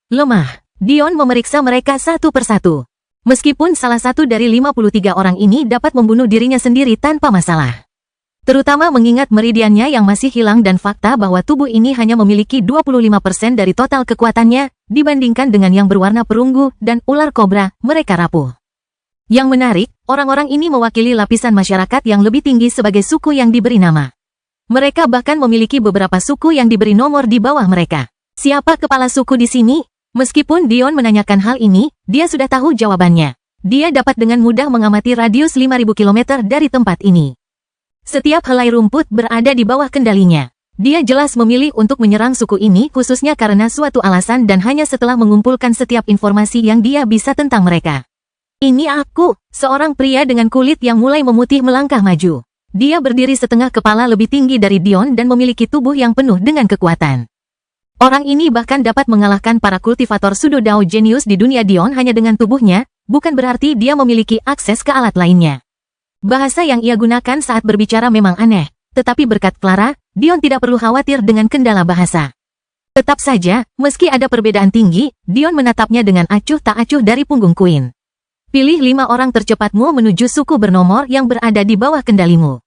Lemah, Dion memeriksa mereka satu persatu. Meskipun salah satu dari 53 orang ini dapat membunuh dirinya sendiri tanpa masalah. Terutama mengingat meridiannya yang masih hilang dan fakta bahwa tubuh ini hanya memiliki 25% dari total kekuatannya, dibandingkan dengan yang berwarna perunggu dan ular kobra, mereka rapuh. Yang menarik, orang-orang ini mewakili lapisan masyarakat yang lebih tinggi sebagai suku yang diberi nama. Mereka bahkan memiliki beberapa suku yang diberi nomor di bawah mereka. Siapa kepala suku di sini? Meskipun Dion menanyakan hal ini, dia sudah tahu jawabannya. Dia dapat dengan mudah mengamati radius 5.000 km dari tempat ini. Setiap helai rumput berada di bawah kendalinya. Dia jelas memilih untuk menyerang suku ini khususnya karena suatu alasan dan hanya setelah mengumpulkan setiap informasi yang dia bisa tentang mereka. Ini aku, seorang pria dengan kulit yang mulai memutih melangkah maju. Dia berdiri setengah kepala lebih tinggi dari Dion dan memiliki tubuh yang penuh dengan kekuatan. Orang ini bahkan dapat mengalahkan para kultivator Sudo Dao jenius di dunia Dion hanya dengan tubuhnya, bukan berarti dia memiliki akses ke alat lainnya. Bahasa yang ia gunakan saat berbicara memang aneh, tetapi berkat Clara, Dion tidak perlu khawatir dengan kendala bahasa. Tetap saja, meski ada perbedaan tinggi, Dion menatapnya dengan acuh tak acuh dari punggung Queen. Pilih 5 orang tercepatmu menuju suku bernomor yang berada di bawah kendalimu.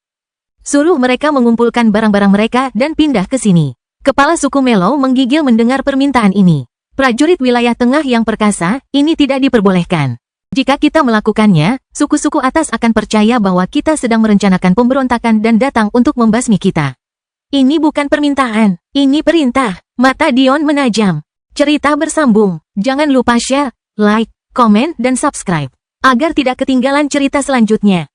Suruh mereka mengumpulkan barang-barang mereka dan pindah ke sini. Kepala suku Melo menggigil mendengar permintaan ini. Prajurit wilayah tengah yang perkasa, ini tidak diperbolehkan. Jika kita melakukannya, suku-suku atas akan percaya bahwa kita sedang merencanakan pemberontakan dan datang untuk membasmi kita. Ini bukan permintaan, ini perintah. Mata Dion menajam. Cerita bersambung. Jangan lupa share, like, komen, dan subscribe. Agar tidak ketinggalan cerita selanjutnya.